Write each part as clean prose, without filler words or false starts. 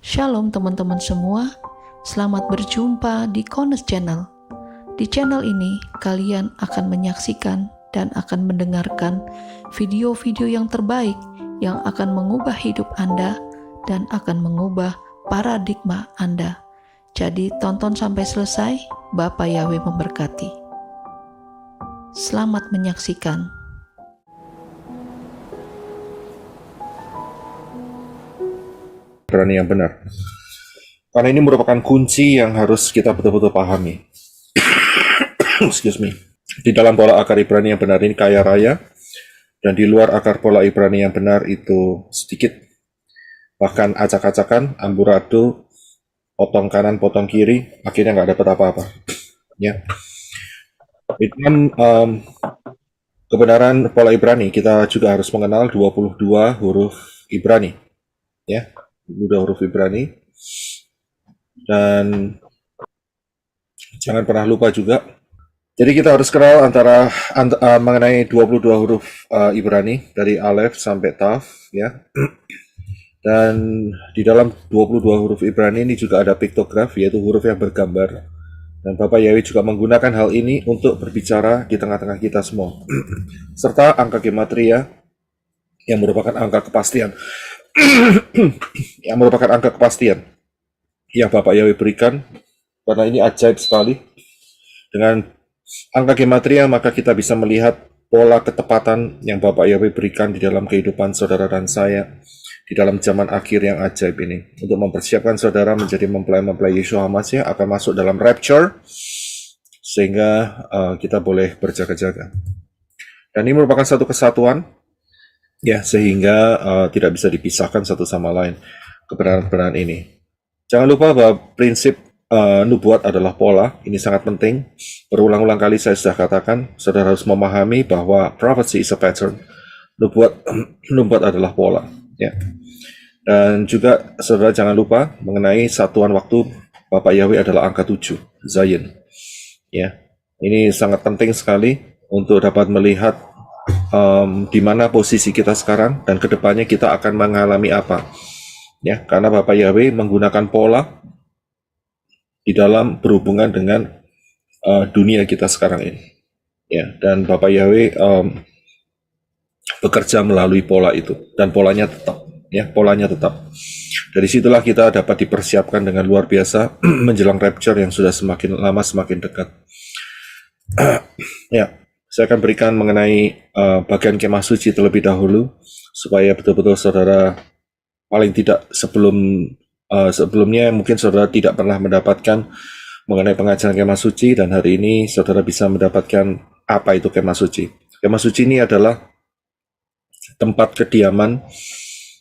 Shalom teman-teman semua, selamat berjumpa di Kones Channel. Di channel ini, kalian akan menyaksikan dan akan mendengarkan video-video yang terbaik yang akan mengubah hidup Anda dan akan mengubah paradigma Anda. Jadi tonton sampai selesai, Bapak Yahweh memberkati. Selamat menyaksikan. Ibrani yang benar. Karena ini merupakan kunci yang harus kita betul-betul pahami. Excuse me. Di dalam pola akar Ibrani yang benar ini kaya raya, dan di luar akar pola Ibrani yang benar itu sedikit. Bahkan acak-acakan, amburadul, potong kanan, potong kiri, akhirnya nggak dapat apa-apa. Ya. Itu kan kebenaran pola Ibrani, kita juga harus mengenal 22 huruf Ibrani. Ya. Udah huruf Ibrani, dan jangan pernah lupa juga, jadi kita harus kenal mengenai 22 huruf Ibrani dari Alef sampai Taf, ya. Dan di dalam 22 huruf Ibrani ini juga ada piktograf, yaitu huruf yang bergambar, dan Bapak Yahweh juga menggunakan hal ini untuk berbicara di tengah-tengah kita semua. Serta angka gematria yang merupakan angka kepastian yang Bapak Yahweh berikan, karena ini ajaib sekali. Dengan angka gematria maka kita bisa melihat pola ketepatan yang Bapak Yahweh berikan di dalam kehidupan saudara dan saya di dalam zaman akhir yang ajaib ini, untuk mempersiapkan saudara menjadi mempelai-mempelai Yeshua HaMashiach akan masuk dalam rapture, sehingga kita boleh berjaga-jaga. Dan ini merupakan satu kesatuan, ya, sehingga tidak bisa dipisahkan satu sama lain kebenaran-kebenaran ini. Jangan lupa bahwa prinsip nubuat adalah pola. Ini sangat penting. Berulang-ulang kali saya sudah katakan, saudara harus memahami bahwa prophecy is a pattern. Nubuat adalah pola, ya. Dan juga saudara jangan lupa mengenai satuan waktu Bapak Yahweh adalah angka 7, Zion, ya. Ini sangat penting sekali untuk dapat melihat di mana posisi kita sekarang dan kedepannya kita akan mengalami apa, ya, karena Bapak Yahweh menggunakan pola di dalam berhubungan dengan dunia kita sekarang ini, ya. Dan Bapak Yahweh bekerja melalui pola itu, dan polanya tetap, ya, polanya tetap. Dari situlah kita dapat dipersiapkan dengan luar biasa menjelang rapture yang sudah semakin lama semakin dekat. Ya. Saya akan berikan mengenai bagian kemah suci terlebih dahulu, supaya betul-betul saudara, paling tidak sebelumnya mungkin saudara tidak pernah mendapatkan mengenai pengajaran kemah suci, dan hari ini saudara bisa mendapatkan apa itu kemah suci. Kemah suci ini adalah tempat kediaman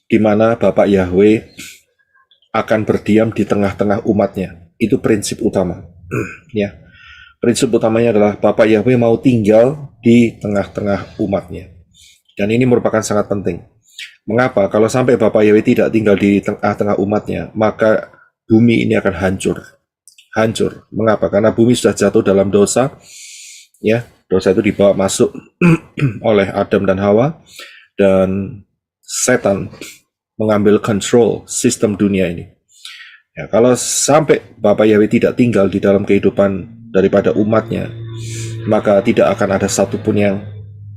di mana Bapak Yahweh akan berdiam di tengah-tengah umatnya. Itu prinsip utama, ya. Prinsip utamanya adalah Bapak Yahweh mau tinggal di tengah-tengah umatnya. Dan ini merupakan sangat penting. Mengapa? Kalau sampai Bapak Yahweh tidak tinggal di tengah-tengah umatnya, maka bumi ini akan hancur. Hancur. Mengapa? Karena bumi sudah jatuh dalam dosa. Ya, dosa itu dibawa masuk oleh Adam dan Hawa, dan setan mengambil kontrol sistem dunia ini. Ya, kalau sampai Bapak Yahweh tidak tinggal di dalam kehidupan daripada umatnya, maka tidak akan ada satupun yang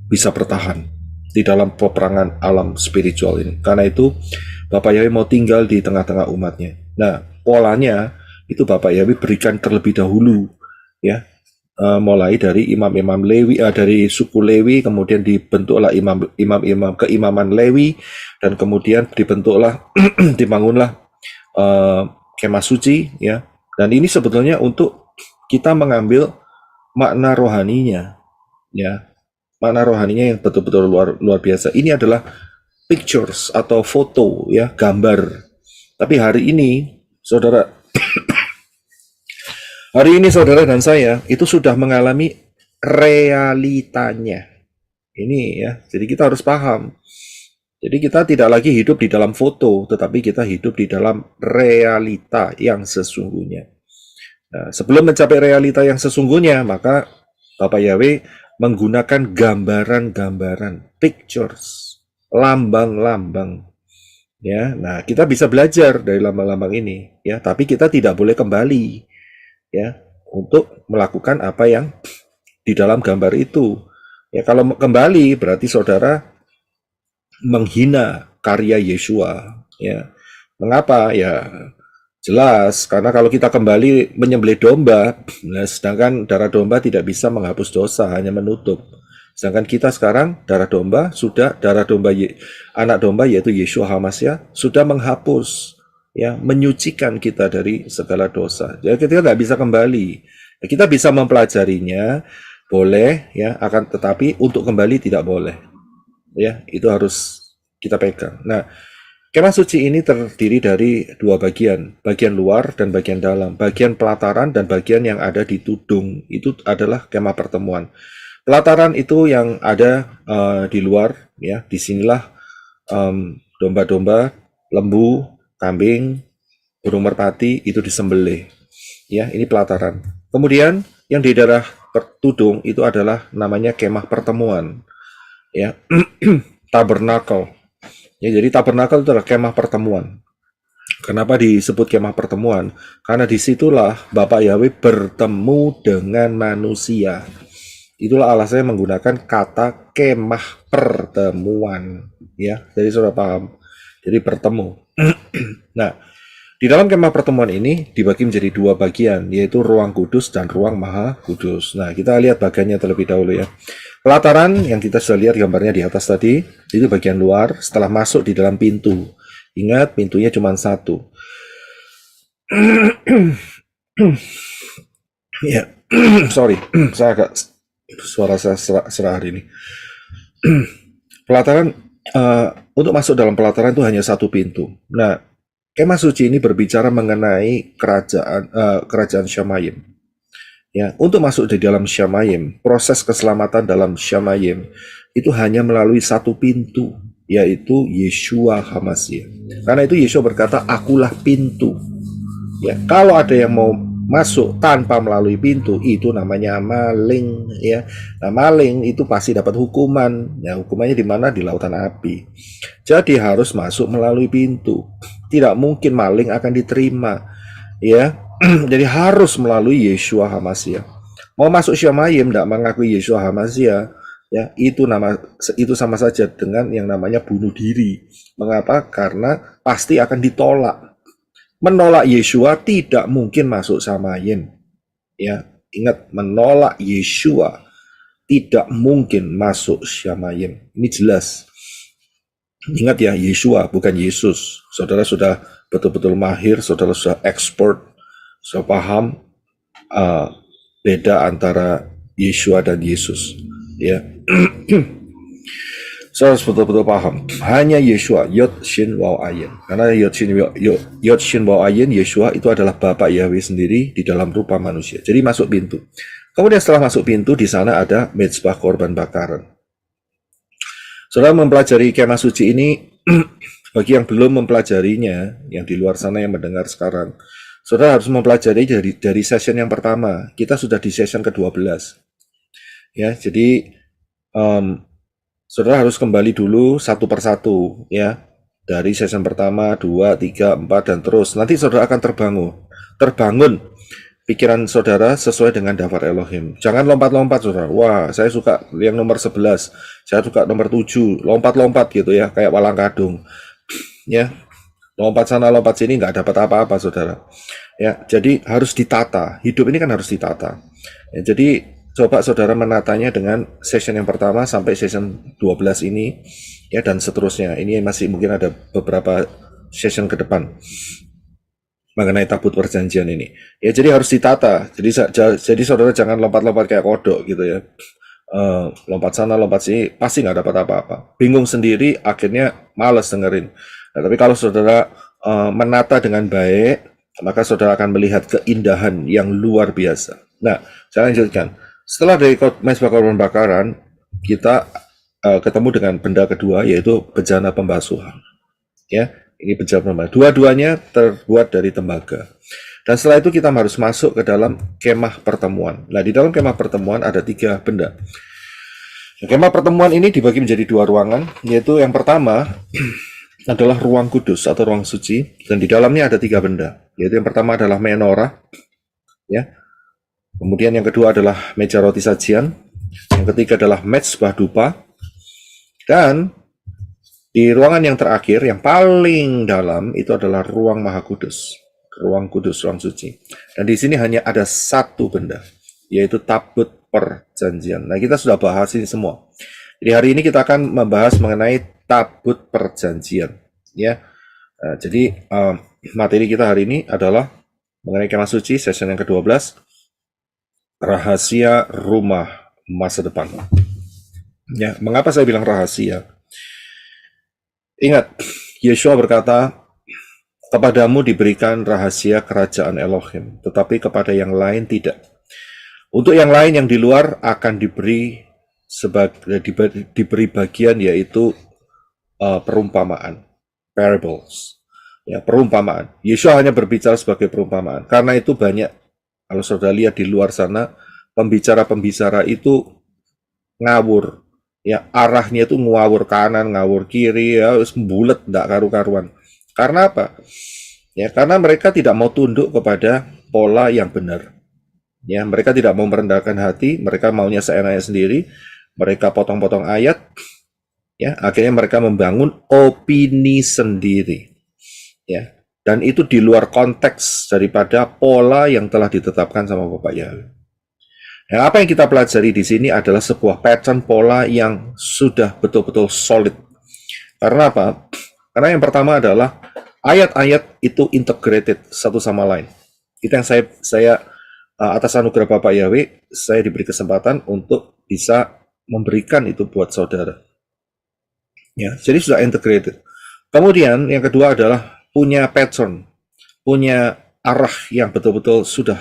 bisa bertahan di dalam peperangan alam spiritual ini. Karena itu Bapak Yahweh mau tinggal di tengah-tengah umatnya. Nah, polanya itu Bapak Yahweh berikan terlebih dahulu, ya. Mulai dari imam-imam Lewi, dari suku Lewi, kemudian dibentuklah imam-imam keimaman Lewi, dan kemudian dibentuklah dibangunlah kemah suci, ya. Dan ini sebetulnya untuk kita mengambil makna rohaninya, ya, makna rohaninya yang betul-betul luar biasa. Ini adalah pictures atau foto, ya, gambar. Tapi hari ini saudara dan saya itu sudah mengalami realitanya. Ini, ya, jadi kita harus paham. Jadi kita tidak lagi hidup di dalam foto, tetapi kita hidup di dalam realita yang sesungguhnya. Nah, sebelum mencapai realita yang sesungguhnya, maka Bapak Yahweh menggunakan gambaran-gambaran, pictures, lambang-lambang, Ya, nah kita bisa belajar dari lambang-lambang ini, ya, tapi kita tidak boleh kembali, ya, untuk melakukan apa yang di dalam gambar itu. Ya, kalau kembali berarti saudara menghina karya Yesua, ya. Mengapa? Ya, jelas karena kalau kita kembali menyembelih domba, nah, sedangkan darah domba tidak bisa menghapus dosa, hanya menutup. Sedangkan kita sekarang darah domba sudah darah domba anak domba yaitu Yeshua HaMashiach sudah menghapus, ya, menyucikan kita dari segala dosa. Jadi kita nggak bisa kembali. Ya, kita bisa mempelajarinya, boleh, ya, akan tetapi untuk kembali tidak boleh. Ya, itu harus kita pegang. Nah, kemah suci ini terdiri dari dua bagian, bagian luar dan bagian dalam. Bagian pelataran dan bagian yang ada di tudung itu adalah kemah pertemuan. Pelataran itu yang ada di luar, ya. Disinilah domba-domba, lembu, kambing, burung merpati itu disembelih. Ya, ini pelataran. Kemudian yang di daerah tudung itu adalah namanya kemah pertemuan. Ya, tabernakel. Ya, jadi tabernakel itu adalah kemah pertemuan. Kenapa disebut kemah pertemuan? Karena disitulah Bapak Yahweh bertemu dengan manusia. Itulah alasannya menggunakan kata kemah pertemuan. Ya, jadi sudah paham. Jadi bertemu. Nah, di dalam kemah pertemuan ini dibagi menjadi dua bagian, yaitu ruang kudus dan ruang maha kudus. Nah, kita lihat bagiannya terlebih dahulu ya. Pelataran yang kita sudah lihat gambarnya di atas tadi, itu bagian luar setelah masuk di dalam pintu. Ingat, pintunya cuma satu. Ya, sorry, saya agak suara saya serak hari ini. Pelataran, untuk masuk dalam pelataran itu hanya satu pintu. Nah, kemah suci ini berbicara mengenai kerajaan Shamayim. Ya, untuk masuk di dalam Shamayim, proses keselamatan dalam Shamayim itu hanya melalui satu pintu, yaitu Yeshua HaMashiach. Karena itu Yeshua berkata, "Akulah pintu." Ya, kalau ada yang mau masuk tanpa melalui pintu, itu namanya maling, ya. Nah, maling itu pasti dapat hukuman. Ya, hukumannya di mana? Di lautan api. Jadi harus masuk melalui pintu. Tidak mungkin maling akan diterima, ya. Jadi harus melalui Yeshua HaMashiach. Mau masuk Shamayim tidak mengakui Yeshua HaMashiach, ya, itu sama saja dengan yang namanya bunuh diri. Mengapa? Karena pasti akan ditolak. Menolak Yeshua tidak mungkin masuk Shamayim. Ya, ingat, menolak Yeshua tidak mungkin masuk Shamayim. Ini jelas. Ingat ya, Yeshua bukan Yesus. Saudara sudah betul-betul mahir, saudara sudah expert, sudah paham beda antara Yeshua dan Yesus. Ya, saya harus betul-betul paham. Hanya Yeshua, Yod Shin Waw Ayin. Karena Yod Shin Waw Ayin, Yeshua itu adalah Bapak Yahweh sendiri di dalam rupa manusia. Jadi masuk pintu. Kemudian setelah masuk pintu, di sana ada mezbah korban bakaran. Saudara mempelajari kemah suci ini, bagi yang belum mempelajarinya, yang di luar sana yang mendengar sekarang, saudara harus mempelajari dari session yang pertama. Kita sudah di session ke-12. Ya, jadi saudara harus kembali dulu satu persatu, ya. Dari session pertama, 2, 3, 4, dan terus. Nanti saudara akan terbangun pikiran saudara sesuai dengan daftar Elohim. Jangan lompat-lompat, saudara. Wah, saya suka yang nomor 11, saya suka nomor 7, lompat-lompat gitu ya, kayak walang kadung. Ya, lompat sana, lompat sini, nggak dapat apa-apa, saudara. Ya, jadi harus ditata. Hidup ini kan harus ditata. Ya, jadi coba saudara menatanya dengan session yang pertama sampai session 12 ini, ya, dan seterusnya. Ini masih mungkin ada beberapa session ke depan mengenai tabut perjanjian ini. Ya, jadi harus ditata. Jadi saudara jangan lompat-lompat kayak kodok gitu ya. Lompat sana, lompat sini, pasti nggak dapat apa-apa. Bingung sendiri, akhirnya males dengerin. Nah, tapi kalau saudara menata dengan baik, maka saudara akan melihat keindahan yang luar biasa. Nah, saya lanjutkan. Setelah dari mezbah korban bakaran, kita ketemu dengan benda kedua, yaitu bejana pembasuhan. Ya, ini bejana pembasuhan. Dua-duanya terbuat dari tembaga. Dan setelah itu kita harus masuk ke dalam kemah pertemuan. Nah, di dalam kemah pertemuan ada 3 benda. Kemah pertemuan ini dibagi menjadi 2 ruangan, yaitu yang pertama adalah ruang kudus atau ruang suci, dan di dalamnya ada 3 benda, yaitu yang pertama adalah menorah, ya. Kemudian yang kedua adalah meja roti sajian, yang ketiga adalah mezbah dupa, dan di ruangan yang terakhir, yang paling dalam, itu adalah ruang maha kudus, ruang kudus, ruang suci. Dan di sini hanya ada 1 benda, yaitu tabut perjanjian. Nah, kita sudah bahas ini semua. Jadi hari ini kita akan membahas mengenai tabut perjanjian, ya. Nah, jadi materi kita hari ini adalah mengenai kemah suci, session yang ke-12, rahasia rumah masa depan. Ya, mengapa saya bilang rahasia? Ingat, Yeshua berkata, kepadamu diberikan rahasia kerajaan Elohim, tetapi kepada yang lain tidak. Untuk yang lain yang di luar akan diberi bagian, yaitu perumpamaan, parables, ya, perumpamaan. Yeshua hanya berbicara sebagai perumpamaan. Karena itu banyak, kalau saudara lihat di luar sana, pembicara-pembicara itu ngawur, ya, arahnya itu ngawur kanan, ngawur kiri, ya, bulat, enggak karu-karuan. Karena apa? Ya, karena mereka tidak mau tunduk kepada pola yang benar. Ya, mereka tidak mau merendahkan hati, mereka maunya seenaknya sendiri, mereka potong-potong ayat, ya, akhirnya mereka membangun opini sendiri, ya, dan itu di luar konteks daripada pola yang telah ditetapkan sama Bapak Yahweh. Nah, apa yang kita pelajari di sini adalah sebuah pattern pola yang sudah betul-betul solid. Karena apa? Karena yang pertama adalah ayat-ayat itu integrated satu sama lain. Itu yang saya atas anugerah Bapak Yahweh, saya diberi kesempatan untuk bisa memberikan itu buat saudara. Ya, jadi sudah integrated. Kemudian yang kedua adalah punya pattern, punya arah yang betul-betul sudah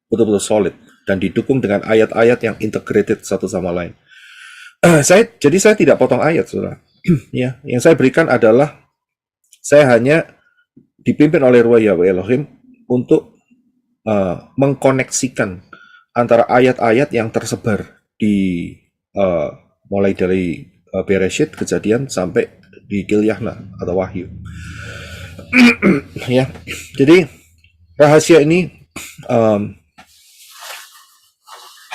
betul-betul solid dan didukung dengan ayat-ayat yang integrated satu sama lain. Jadi saya tidak potong ayat, saudara. Ya, yang saya berikan adalah saya hanya dipimpin oleh Ruah Yahweh Elohim untuk mengkoneksikan antara ayat-ayat yang tersebar di mulai dari Bereshit, Kejadian, sampai di Gilyahna atau Wahyu. Ya, jadi rahasia ini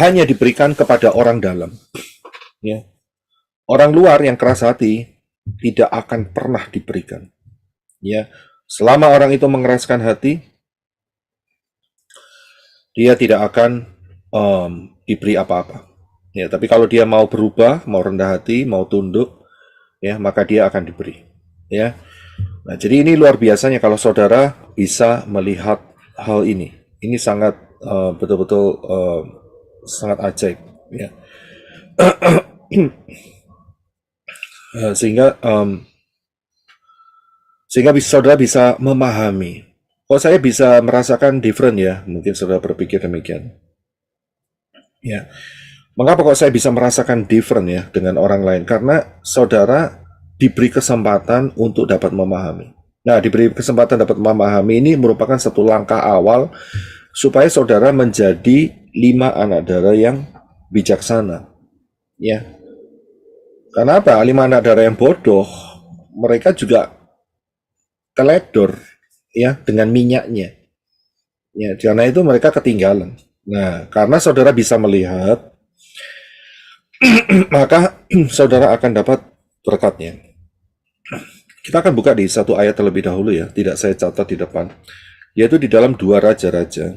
hanya diberikan kepada orang dalam. Ya, orang luar yang keras hati tidak akan pernah diberikan. Ya, selama orang itu mengeraskan hati, dia tidak akan diberi apa-apa. Ya, tapi kalau dia mau berubah, mau rendah hati, mau tunduk, ya, maka dia akan diberi. Ya, nah, jadi ini luar biasanya kalau saudara bisa melihat hal ini. Ini sangat betul-betul sangat ajaib, ya. Sehingga saudara bisa memahami. Kalau saya bisa merasakan different, ya, mungkin saudara berpikir demikian. Ya, mengapa kok saya bisa merasakan different, ya, dengan orang lain? Karena saudara diberi kesempatan untuk dapat memahami. Nah, diberi kesempatan dapat memahami ini merupakan satu langkah awal supaya saudara menjadi 5 anak darah yang bijaksana. Ya. Karena apa? 5 anak darah yang bodoh, mereka juga teledor, ya, dengan minyaknya. Ya, karena itu mereka ketinggalan. Nah, karena saudara bisa melihat, maka saudara akan dapat berkatnya. Kita akan buka di satu ayat terlebih dahulu, ya, tidak saya catat di depan, yaitu di dalam 2 Raja-Raja.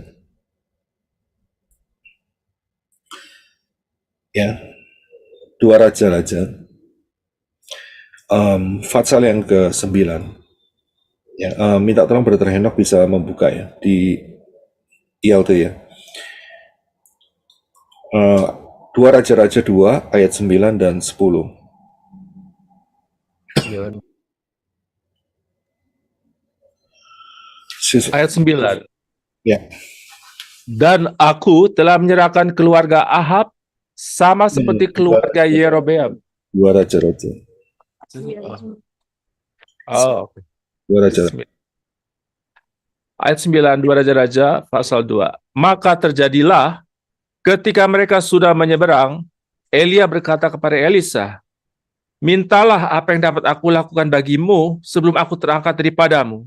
Ya, 2 Raja-Raja, Fatsal yang ke-9. Ya, minta tolong Brother Henok bisa membuka, ya, di ILT, ya. 2 Raja-Raja 2 ayat 9 dan 10. Ayat 9. Ya. Dan aku telah menyerahkan keluarga Ahab sama seperti keluarga Yerobeam. 2 Raja-Raja. Oh, oke. 2 Raja. Ayat 9, 2 Raja-Raja, pasal 2. Maka terjadilah ketika mereka sudah menyeberang, Elia berkata kepada Elisa, mintalah apa yang dapat aku lakukan bagimu sebelum aku terangkat daripadamu.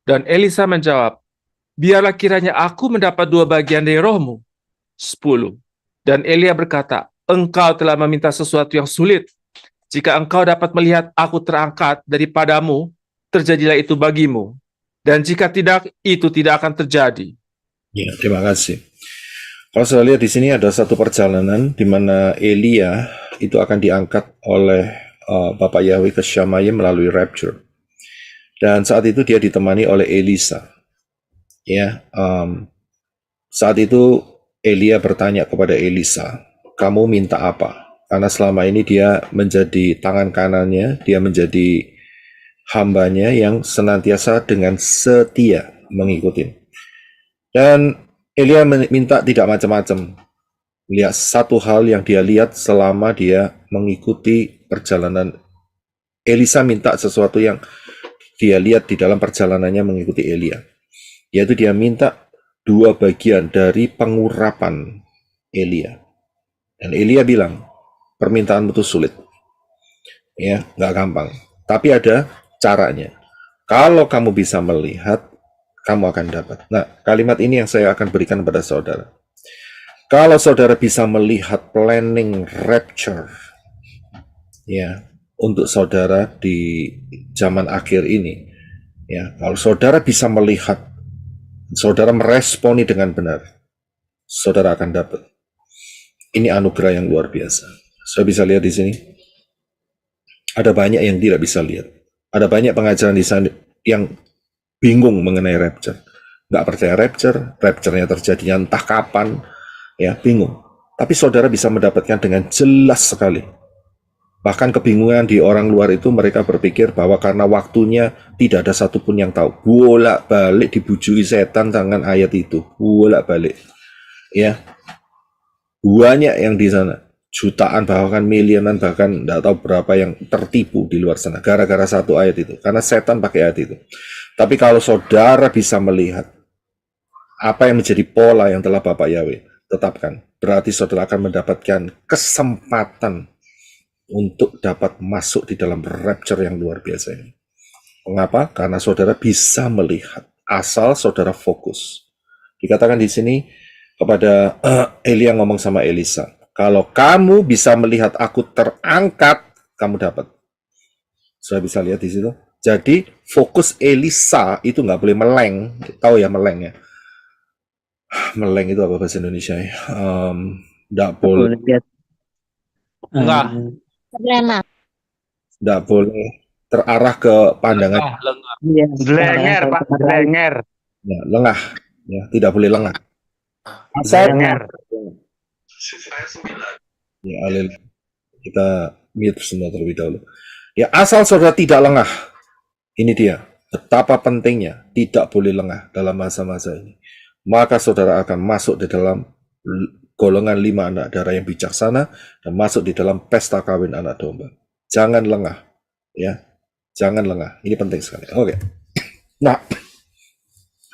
Dan Elisa menjawab, biarlah kiranya aku mendapat 2 bagian dari rohmu. 10. Dan Elia berkata, engkau telah meminta sesuatu yang sulit. Jika engkau dapat melihat aku terangkat daripadamu, terjadilah itu bagimu. Dan jika tidak, itu tidak akan terjadi. Ya, terima kasih. Kalau saya lihat di sini ada satu perjalanan di mana Elia itu akan diangkat oleh Bapak Yahweh ke Shamayim melalui rapture. Dan saat itu dia ditemani oleh Elisa. Ya, saat itu Elia bertanya kepada Elisa, kamu minta apa? Karena selama ini dia menjadi tangan kanannya, dia menjadi hambanya yang senantiasa dengan setia mengikuti. Dan Elia minta tidak macam-macam. Lihat satu hal yang dia lihat selama dia mengikuti perjalanan. Elisa minta sesuatu yang dia lihat di dalam perjalanannya mengikuti Elia. Yaitu dia minta 2 bagian dari pengurapan Elia. Dan Elia bilang, permintaanmu itu sulit. Ya, nggak gampang. Tapi ada caranya. Kalau kamu bisa melihat, kamu akan dapat. Nah, kalimat ini yang saya akan berikan kepada saudara. Kalau saudara bisa melihat planning rapture, ya, untuk saudara di zaman akhir ini, ya, kalau saudara bisa melihat, saudara meresponi dengan benar, saudara akan dapat. Ini anugerah yang luar biasa. Saya bisa lihat di sini. Ada banyak yang tidak bisa lihat. Ada banyak pengajaran di sana yang bingung mengenai rapture. Nggak percaya rapture-nya terjadinya entah kapan, ya, bingung. Tapi saudara bisa mendapatkan dengan jelas sekali. Bahkan kebingungan di orang luar itu mereka berpikir bahwa karena waktunya tidak ada satupun yang tahu. Bolak-balik dibujui setan dengan ayat itu. Bolak-balik. Ya. Banyak yang di sana. Jutaan, bahkan milianan, bahkan tidak tahu berapa yang tertipu di luar sana. Gara-gara satu ayat itu. Karena setan pakai ayat itu. Tapi kalau saudara bisa melihat apa yang menjadi pola yang telah Bapak Yahweh tetapkan, berarti saudara akan mendapatkan kesempatan untuk dapat masuk di dalam rapture yang luar biasa ini. Mengapa? Karena saudara bisa melihat, asal saudara fokus. Dikatakan di sini kepada Elia ngomong sama Elisa, kalau kamu bisa melihat aku terangkat, kamu dapat. Saya bisa lihat di situ. Jadi fokus Elisa itu nggak boleh meleng. Tahu ya meleng ya? Meleng itu apa bahasa Indonesia ya? Nggak boleh. Lengah. Nggak boleh terarah ke pandangan. Lengah. Lenger, Pak. Lenger. Ya, lengah. Ya, tidak boleh lengah. Lenger. Ya, alil. Kita mute semua terlebih dahulu. Ya, asal saudara tidak lengah. Ini dia. Betapa pentingnya tidak boleh lengah dalam masa-masa ini. Maka saudara akan masuk di dalam golongan 5 anak darah yang bijaksana dan masuk di dalam pesta kawin anak domba. Jangan lengah. Ya. Jangan lengah. Ini penting sekali. Oke. Nah,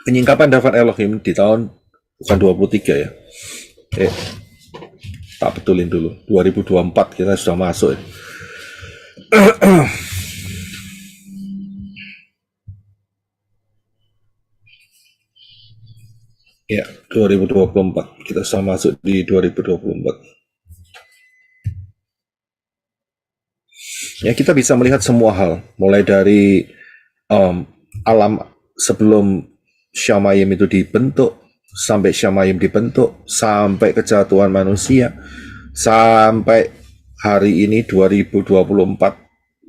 penyingkapan David Elohim di tahun bukan 23 ya. Tak betulin dulu. 2024 kita sudah masuk. Ya, 2024. Kita sudah masuk di 2024. Ya, kita bisa melihat semua hal. Mulai dari alam sebelum Shamayim itu dibentuk, sampai Shamayim dibentuk, sampai kejatuhan manusia, sampai hari ini 2024,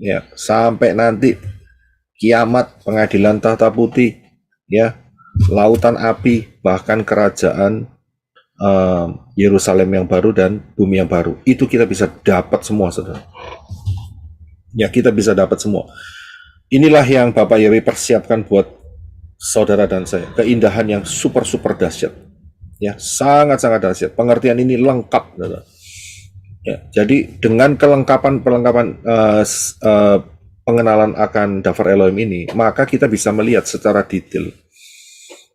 ya, sampai nanti kiamat, pengadilan tahta putih, ya, lautan api, bahkan kerajaan Yerusalem yang baru dan bumi yang baru. Itu kita bisa dapat semua, saudara. Ya, kita bisa dapat semua. Inilah yang Bapak Yahweh persiapkan buat saudara dan saya. Keindahan yang super dahsyat. Ya, sangat-sangat dahsyat. Pengertian ini lengkap, saudara. Ya, jadi dengan kelengkapan pengenalan akan Davar Elohim ini, maka kita bisa melihat secara detail.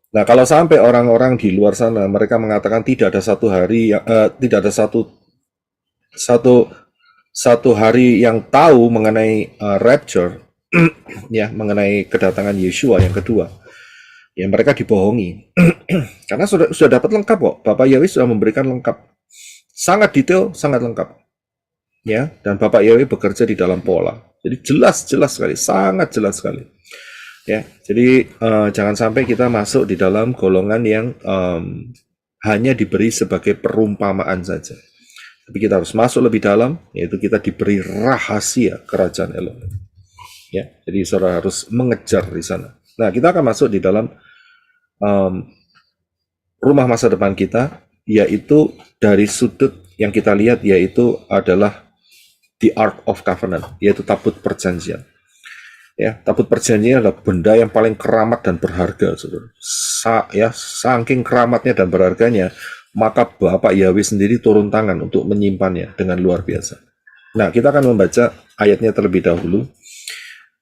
Nah, kalau sampai orang-orang di luar sana mereka mengatakan tidak ada satu hari, tidak ada satu satu hari yang tahu mengenai rapture, ya, mengenai kedatangan Yeshua yang kedua, ya mereka dibohongi. Karena sudah dapat lengkap kok. Bapak Yahweh sudah memberikan lengkap. Sangat detail, sangat lengkap. Ya, dan Bapak Yahweh bekerja di dalam pola. Jadi jelas sekali, sangat jelas sekali. Ya, jadi jangan sampai kita masuk di dalam golongan yang hanya diberi sebagai perumpamaan saja. Tapi kita harus masuk lebih dalam, yaitu kita diberi rahasia kerajaan Elohim. Ya, jadi saudara harus mengejar di sana. Nah, kita akan masuk di dalam rumah masa depan kita, yaitu dari sudut yang kita lihat, yaitu adalah the Ark of Covenant, yaitu tabut perjanjian. Ya, tabut perjanjian adalah benda yang paling keramat dan berharga, saudara. Saking keramatnya dan berharganya, maka Bapak Yahweh sendiri turun tangan untuk menyimpannya dengan luar biasa. Nah, kita akan membaca ayatnya terlebih dahulu,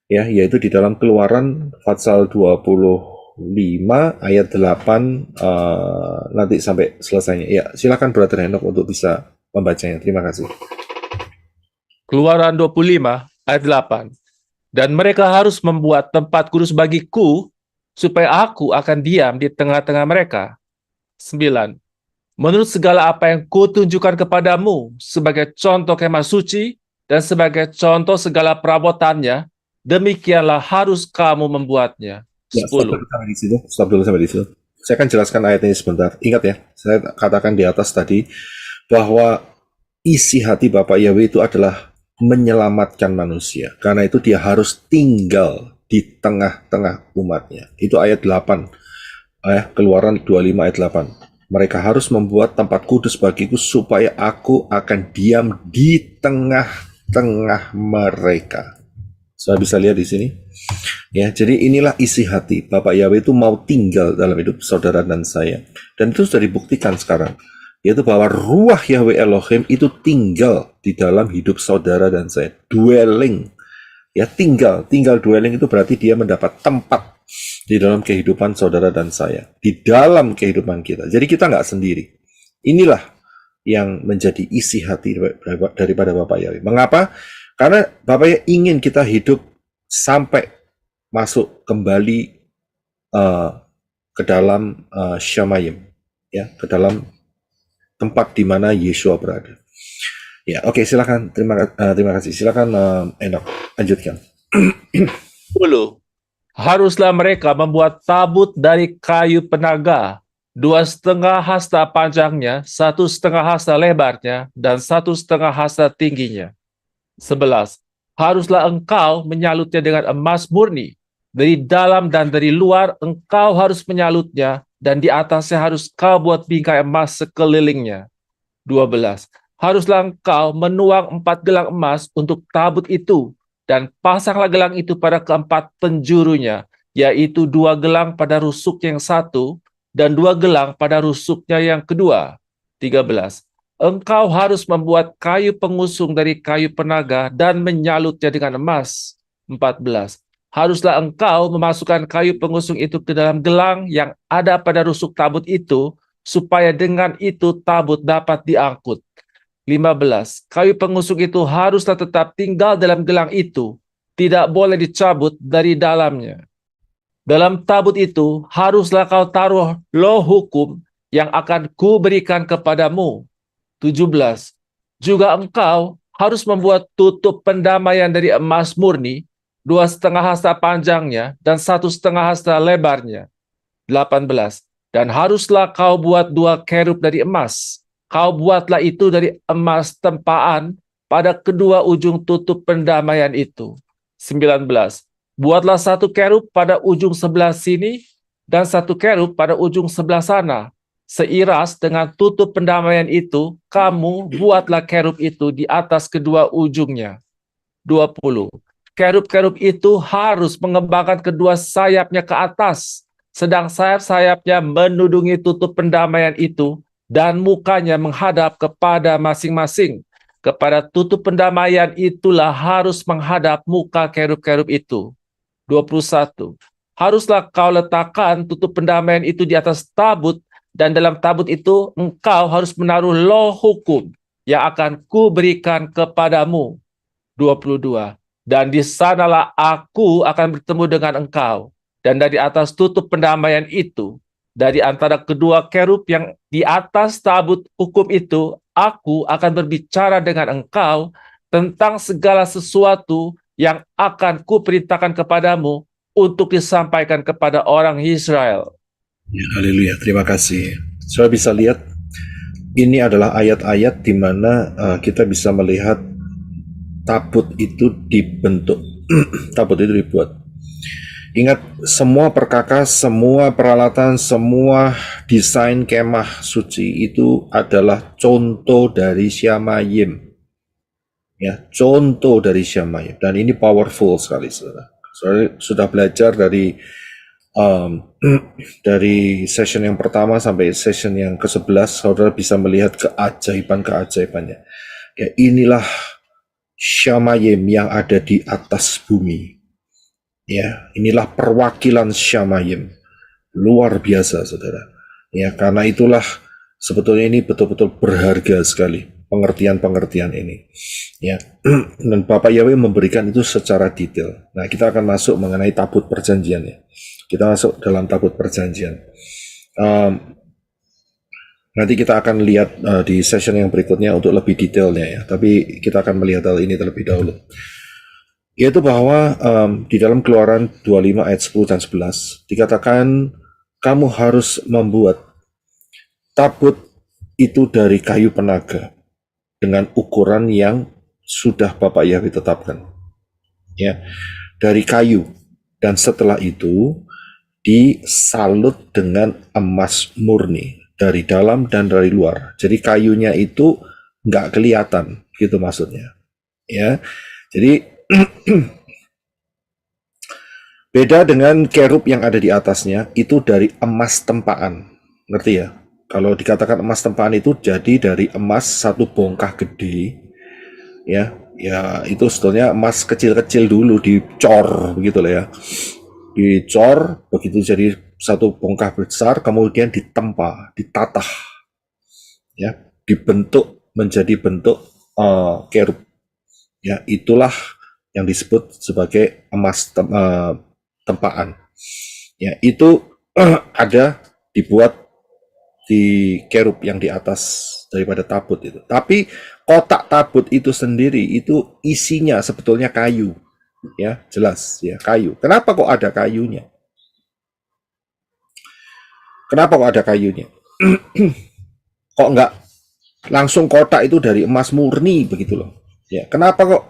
ya, yaitu di dalam Keluaran pasal 25 ayat 8 nanti sampai selesainya. Ya, silakan Brother Henok untuk bisa membacanya. Terima kasih. Keluaran 25 ayat 8. Dan mereka harus membuat tempat kudus bagiku, supaya aku akan diam di tengah-tengah mereka. 9. Menurut segala apa yang kutunjukkan kepadamu sebagai contoh kemah suci dan sebagai contoh segala perabotannya, demikianlah harus kamu membuatnya. Ya, 10. Stop dulu sampai di situ. Saya akan jelaskan ayat ini sebentar. Ingat ya, saya katakan di atas tadi bahwa isi hati Bapak Yahweh itu adalah menyelamatkan manusia. Karena itu dia harus tinggal di tengah-tengah umatnya. Itu ayat 8. Keluaran 25 ayat 8. Mereka harus membuat tempat kudus bagiku supaya aku akan diam di tengah-tengah mereka. Saya bisa lihat di sini. Ya, jadi inilah isi hati Bapak Yahweh itu mau tinggal dalam hidup saudara dan saya. Dan itu sudah dibuktikan sekarang. Yaitu bahwa ruah Yahweh Elohim itu tinggal di dalam hidup saudara dan saya. Dwelling. Ya, tinggal dwelling itu berarti dia mendapat tempat di dalam kehidupan saudara dan saya, di dalam kehidupan kita. Jadi kita nggak sendiri. Inilah yang menjadi isi hati daripada Bapak Yahweh. Mengapa? Karena Bapak Yahweh ingin kita hidup sampai masuk kembali ke dalam Shamayim, ya, ke dalam tempat di mana Yeshua berada. Ya, oke, silakan. Terima kasih. Silakan Enoch, lanjutkan. 10. Haruslah mereka membuat tabut dari kayu penaga, 2,5 hasta panjangnya, 1,5 hasta lebarnya, dan 1,5 hasta tingginya. 11. Haruslah engkau menyalutnya dengan emas murni. Dari dalam dan dari luar engkau harus menyalutnya, dan di atasnya harus kau buat bingkai emas sekelilingnya. 12. Haruslah engkau menuang 4 gelang emas untuk tabut itu, dan pasanglah gelang itu pada keempat penjurunya, yaitu 2 gelang pada rusuk yang satu, dan 2 gelang pada rusuknya yang kedua. 13. Engkau harus membuat kayu pengusung dari kayu penaga dan menyalutnya dengan emas. 14. Haruslah engkau memasukkan kayu pengusung itu ke dalam gelang yang ada pada rusuk tabut itu, supaya dengan itu tabut dapat diangkut. 15. Kayu pengusung itu haruslah tetap tinggal dalam gelang itu, tidak boleh dicabut dari dalamnya. Dalam tabut itu haruslah kau taruh loh hukum yang akan kuberikan kepadamu. 17. Juga engkau harus membuat tutup pendamaian dari emas murni, 2,5 hasta panjangnya dan 1,5 hasta lebarnya. 18. Dan haruslah kau buat 2 kerub dari emas. Kau buatlah itu dari emas tempaan pada kedua ujung tutup pendamaian itu. 19. Buatlah 1 kerub pada ujung sebelah sini dan 1 kerub pada ujung sebelah sana. Seiras dengan tutup pendamaian itu, kamu buatlah kerub itu di atas kedua ujungnya. 20. Kerub-kerub itu harus mengembangkan kedua sayapnya ke atas, sedang sayap-sayapnya menudungi tutup pendamaian itu, dan mukanya menghadap kepada masing-masing. Kepada tutup pendamaian itulah harus menghadap muka kerub-kerub itu. 21. Haruslah kau letakkan tutup pendamaian itu di atas tabut, dan dalam tabut itu engkau harus menaruh loh hukum yang akan kuberikan kepadamu. 22. Dan di sanalah aku akan bertemu dengan engkau. Dan dari atas tutup pendamaian itu, dari antara kedua kerub yang di atas tabut hukum itu, aku akan berbicara dengan engkau tentang segala sesuatu yang akan kuperintahkan kepadamu untuk disampaikan kepada orang Israel. Ya, haleluya, terima kasih. Saudara bisa lihat, ini adalah ayat-ayat di mana kita bisa melihat tabut itu dibentuk, tabut itu dibuat. Ingat, semua perkakas, semua peralatan, semua desain kemah suci itu adalah contoh dari Syamayim. Ya, contoh dari Syamayim. Dan ini powerful sekali, saudara. Saudara sudah belajar dari dari session yang pertama sampai session yang ke-11, saudara bisa melihat keajaiban-keajaibannya. Ya, inilah Syamayim yang ada di atas bumi. Ya, inilah perwakilan Syamayim. Luar biasa, saudara. Ya, karena itulah sebetulnya ini betul-betul berharga sekali pengertian-pengertian ini. Ya, dan Bapak Yahweh memberikan itu secara detail. Nah, kita akan masuk mengenai tabut perjanjian ya. Kita masuk dalam tabut perjanjian. Nanti kita akan lihat di session yang berikutnya untuk lebih detailnya ya. Tapi kita akan melihat hal ini terlebih dahulu. Yaitu bahwa di dalam Keluaran 25 ayat 10 dan 11 dikatakan kamu harus membuat tabut itu dari kayu penaga dengan ukuran yang sudah Bapak Yahweh tetapkan. Ya, dari kayu, dan setelah itu disalut dengan emas murni dari dalam dan dari luar. Jadi kayunya itu nggak kelihatan, gitu maksudnya. Ya, jadi beda dengan kerub yang ada di atasnya, itu dari emas tempaan. Ngerti ya? Kalau dikatakan emas tempaan itu jadi dari emas satu bongkah gede. Ya, ya itu sebetulnya emas kecil-kecil dulu dicor begitu lah ya. Dicor begitu jadi satu bongkah besar, kemudian ditempa, ditatah. Ya, dibentuk menjadi bentuk kerub. Ya, itulah yang disebut sebagai emas tempaan. Ya, itu ada dibuat di kerub yang di atas daripada tabut itu. Tapi kotak tabut itu sendiri itu isinya sebetulnya kayu. Ya, jelas ya, kayu. Kenapa kok ada kayunya? Kenapa kok ada kayunya? Kok enggak langsung kotak itu dari emas murni begitu loh. Ya, kenapa kok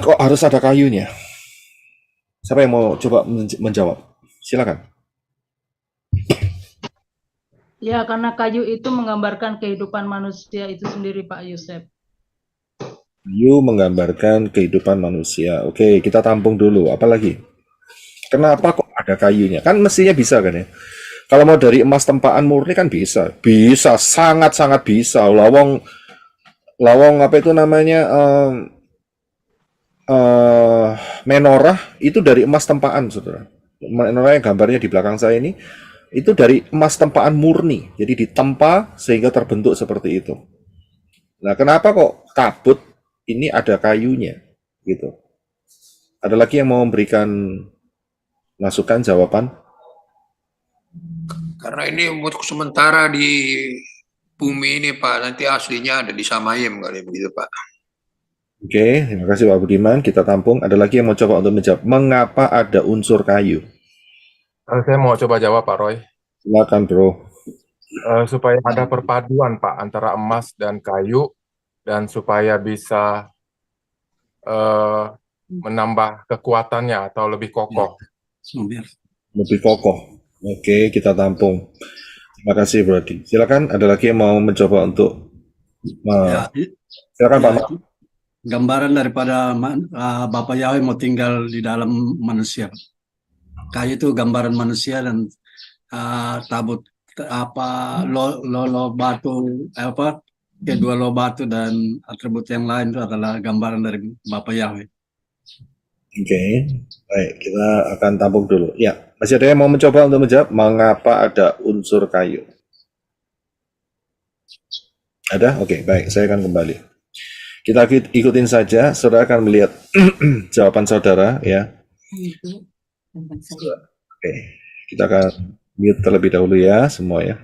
kok harus ada kayunya? Siapa yang mau coba menjawab? Silakan. Ya, karena kayu itu menggambarkan kehidupan manusia itu sendiri, Pak Yosef. Kayu menggambarkan kehidupan manusia. Oke, kita tampung dulu. Apalagi? Kenapa kok ada kayunya? Kan mestinya bisa kan ya? Kalau mau dari emas tempaan murni kan bisa. Bisa, sangat-sangat bisa. Lawang apa itu namanya? Menorah itu dari emas tempaan, saudara. Menorah yang gambarnya di belakang saya ini itu dari emas tempaan murni, jadi ditempa sehingga terbentuk seperti itu. Nah, kenapa kok tabut ini ada kayunya, gitu? Ada lagi yang mau memberikan masukan, jawaban? Karena ini untuk sementara di bumi ini Pak, nanti aslinya ada di Samayim kali begitu Pak. Oke, terima kasih Pak Budiman. Kita tampung. Ada lagi yang mau coba untuk menjawab, mengapa ada unsur kayu? Saya mau coba jawab Pak Roy. Silakan bro. Supaya ada perpaduan Pak antara emas dan kayu, dan supaya bisa menambah kekuatannya atau lebih kokoh. Lebih kokoh. Oke, kita tampung. Terima kasih Brody. Silakan, ada lagi yang mau mencoba untuk silakan Pak. itu gambaran daripada Bapak Yahweh mau tinggal di dalam manusia. Kayu itu gambaran manusia, dan tabut lo batu kedua lo batu dan atribut yang lain itu adalah gambaran dari Bapak Yahweh. Oke, baik, kita akan tampung dulu. Ya, masih ada yang mau mencoba untuk menjawab mengapa ada unsur kayu? Ada? Oke, baik. Saya akan kembali. Kita ikutin saja. Saudara akan melihat jawaban saudara, ya. Oke, kita akan mute terlebih dahulu ya, semua ya.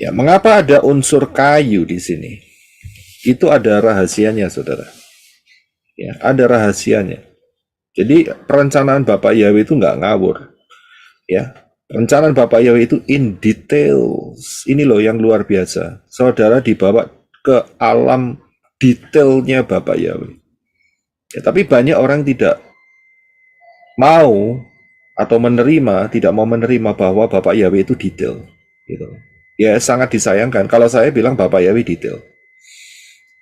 Ya, mengapa ada unsur kayu di sini? Itu ada rahasianya, saudara. Ya, ada rahasianya. Jadi perencanaan Bapak Yahweh itu nggak ngawur. Ya, perencanaan Bapak Yahweh itu in details. Ini loh yang luar biasa. Saudara dibawa ke alam detailnya Bapak Yahweh. Ya, tapi banyak orang tidak mau atau menerima, tidak mau menerima bahwa Bapak Yahweh itu detail. Gitu. Ya, sangat disayangkan kalau saya bilang Bapak Yahweh detail.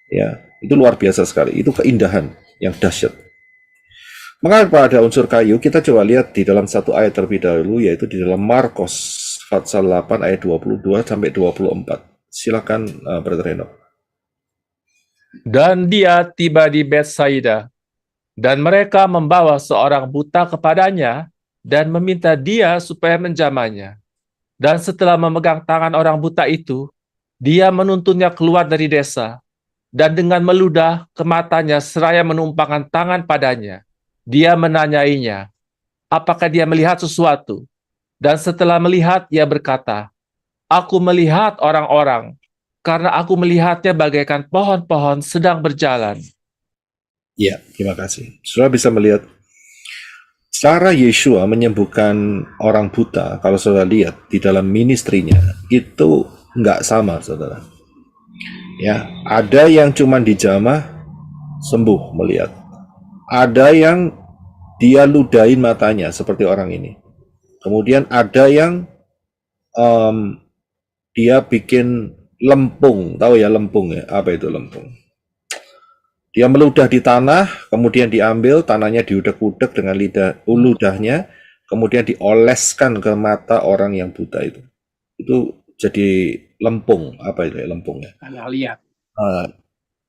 Ya, itu luar biasa sekali. Itu keindahan yang dahsyat. Mengapa ada unsur kayu? Kita coba lihat di dalam satu ayat terlebih dahulu, yaitu di dalam Markus pasal 8 ayat 22 sampai 24. Silakan Brother Enoch. Dan dia tiba di Betsaida, dan mereka membawa seorang buta kepadanya dan meminta dia supaya menjamahnya. Dan setelah memegang tangan orang buta itu, dia menuntunnya keluar dari desa, dan dengan meludah ke matanya seraya menumpangkan tangan padanya. Dia menanyainya, apakah dia melihat sesuatu? Dan setelah melihat, ia berkata, aku melihat orang-orang, karena aku melihatnya bagaikan pohon-pohon sedang berjalan. Ya, terima kasih. Saudara bisa melihat cara Yeshua menyembuhkan orang buta, kalau saudara lihat di dalam ministrinya, itu nggak sama, saudara. Ya, ada yang cuma dijamah, sembuh melihat. Ada yang dia ludahin matanya, seperti orang ini. Kemudian ada yang dia bikin lempung, tahu ya lempung ya? Apa itu lempung? Dia meludah di tanah, kemudian diambil, tanahnya diudek-udek dengan ludahnya, kemudian dioleskan ke mata orang yang buta itu. Itu jadi lempung, apa itu ya lempungnya? Tanah liat.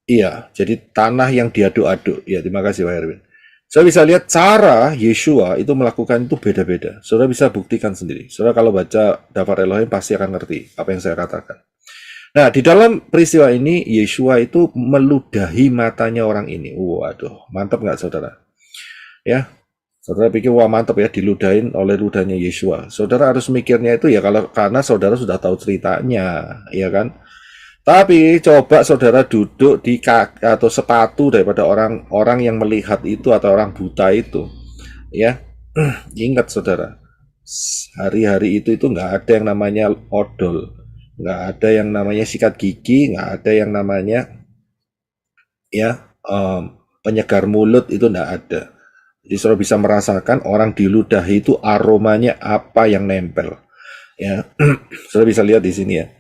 Iya, jadi tanah yang diaduk-aduk. Ya, terima kasih Pak Erwin. Saya bisa lihat cara Yeshua itu melakukan itu beda-beda. Saudara bisa buktikan sendiri. Saudara kalau baca Davar Elohim pasti akan ngerti apa yang saya katakan. Nah, di dalam peristiwa ini Yeshua itu meludahi matanya orang ini. Waduh, mantap nggak saudara? Ya, saudara pikir wah mantap ya diludahin oleh ludahnya Yeshua. Saudara harus mikirnya itu ya karena saudara sudah tahu ceritanya, ya kan? Tapi coba saudara duduk di kaki atau sepatu daripada orang yang melihat itu atau orang buta itu, ya. Ingat saudara, hari-hari itu nggak ada yang namanya odol, nggak ada yang namanya sikat gigi, nggak ada yang namanya ya penyegar mulut, itu nggak ada. Jadi saudara bisa merasakan orang diludahi itu aromanya apa yang nempel, ya. Saudara bisa lihat di sini ya.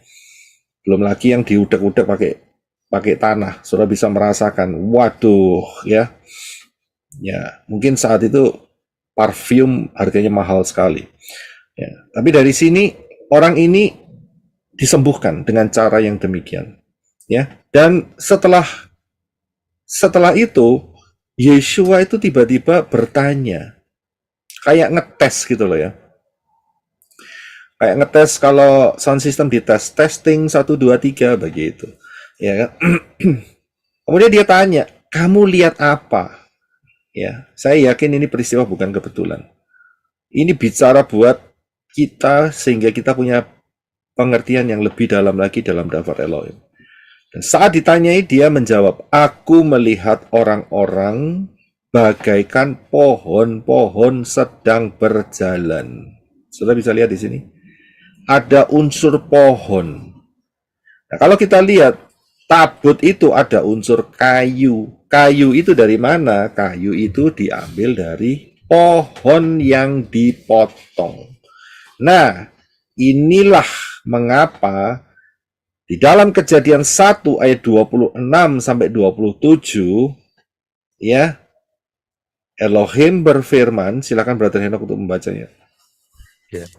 Belum lagi yang diudek-udek pakai tanah, saudara bisa merasakan, waduh, ya, mungkin saat itu parfum harganya mahal sekali, ya. Tapi dari sini orang ini disembuhkan dengan cara yang demikian, ya. Dan setelah itu Yeshua itu tiba-tiba bertanya, kayak ngetes gitu loh ya. Kayak ngetes kalau sound system dites, testing 1, 2, 3 begitu. Ya kan? Kemudian dia tanya, kamu lihat apa? Ya, saya yakin ini peristiwa bukan kebetulan. Ini bicara buat kita sehingga kita punya pengertian yang lebih dalam lagi dalam Davar Elohim. Dan saat ditanyai dia menjawab, aku melihat orang-orang bagaikan pohon-pohon sedang berjalan. Sudah bisa lihat di sini? Ada unsur pohon. Nah, kalau kita lihat tabut itu ada unsur kayu. Kayu itu dari mana? Kayu itu diambil dari pohon yang dipotong. Nah, inilah mengapa di dalam Kejadian 1 ayat 26 sampai 27 ya, Elohim berfirman, silakan Brother Henok untuk membacanya. Ya.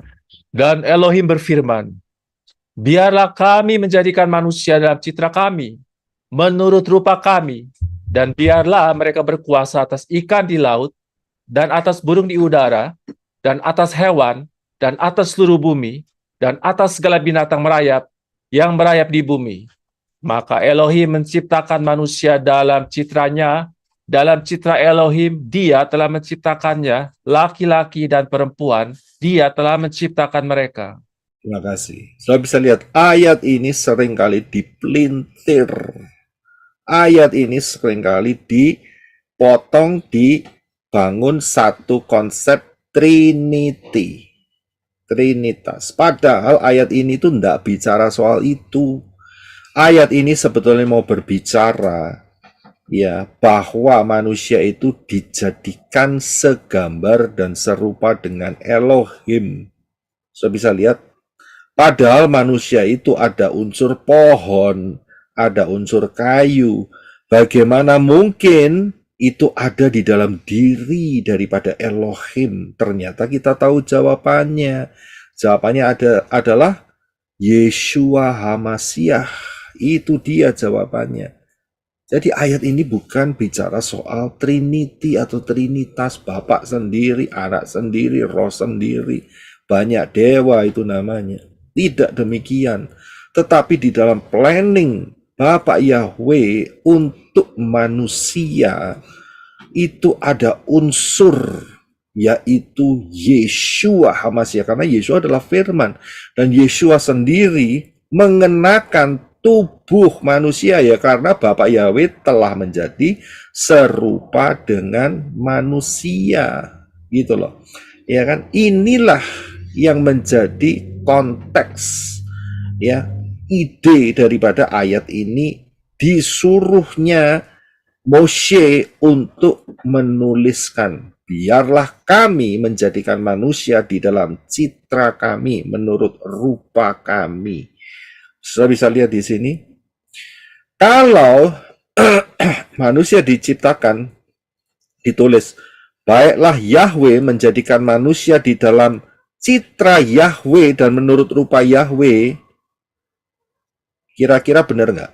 Dan Elohim berfirman, biarlah kami menjadikan manusia dalam citra kami, menurut rupa kami, dan biarlah mereka berkuasa atas ikan di laut, dan atas burung di udara, dan atas hewan, dan atas seluruh bumi, dan atas segala binatang merayap yang merayap di bumi. Maka Elohim menciptakan manusia dalam citranya, dalam citra Elohim dia telah menciptakannya, laki-laki dan perempuan, dia telah menciptakan mereka. Terima kasih. Saudara bisa lihat ayat ini seringkali dipelintir. Ayat ini seringkali dipotong, dibangun satu konsep Trinity. Trinitas. Padahal ayat ini tuh tidak bicara soal itu. Ayat ini sebetulnya mau berbicara ya bahwa manusia itu dijadikan segambar dan serupa dengan Elohim. Saya bisa lihat, padahal manusia itu ada unsur pohon, ada unsur kayu. Bagaimana mungkin itu ada di dalam diri daripada Elohim? Ternyata kita tahu jawabannya. Jawabannya adalah Yeshua HaMashiach. Itu dia jawabannya. Jadi ayat ini bukan bicara soal Trinity atau Trinitas, Bapak sendiri, anak sendiri, roh sendiri, banyak dewa itu namanya. Tidak demikian. Tetapi di dalam planning Bapak Yahweh untuk manusia itu ada unsur yaitu Yeshua HaMashiach, karena Yeshua adalah firman dan Yeshua sendiri mengenakan tubuh manusia ya, karena Bapak Yahweh telah menjadi serupa dengan manusia gitu loh ya kan. Inilah yang menjadi konteks ya, ide daripada ayat ini, disuruhnya Moshe untuk menuliskan, biarlah kami menjadikan manusia di dalam citra kami menurut rupa kami. Sudah bisa lihat di sini, kalau manusia diciptakan, ditulis, baiklah Yahweh menjadikan manusia di dalam citra Yahweh dan menurut rupa Yahweh. Kira-kira benar nggak?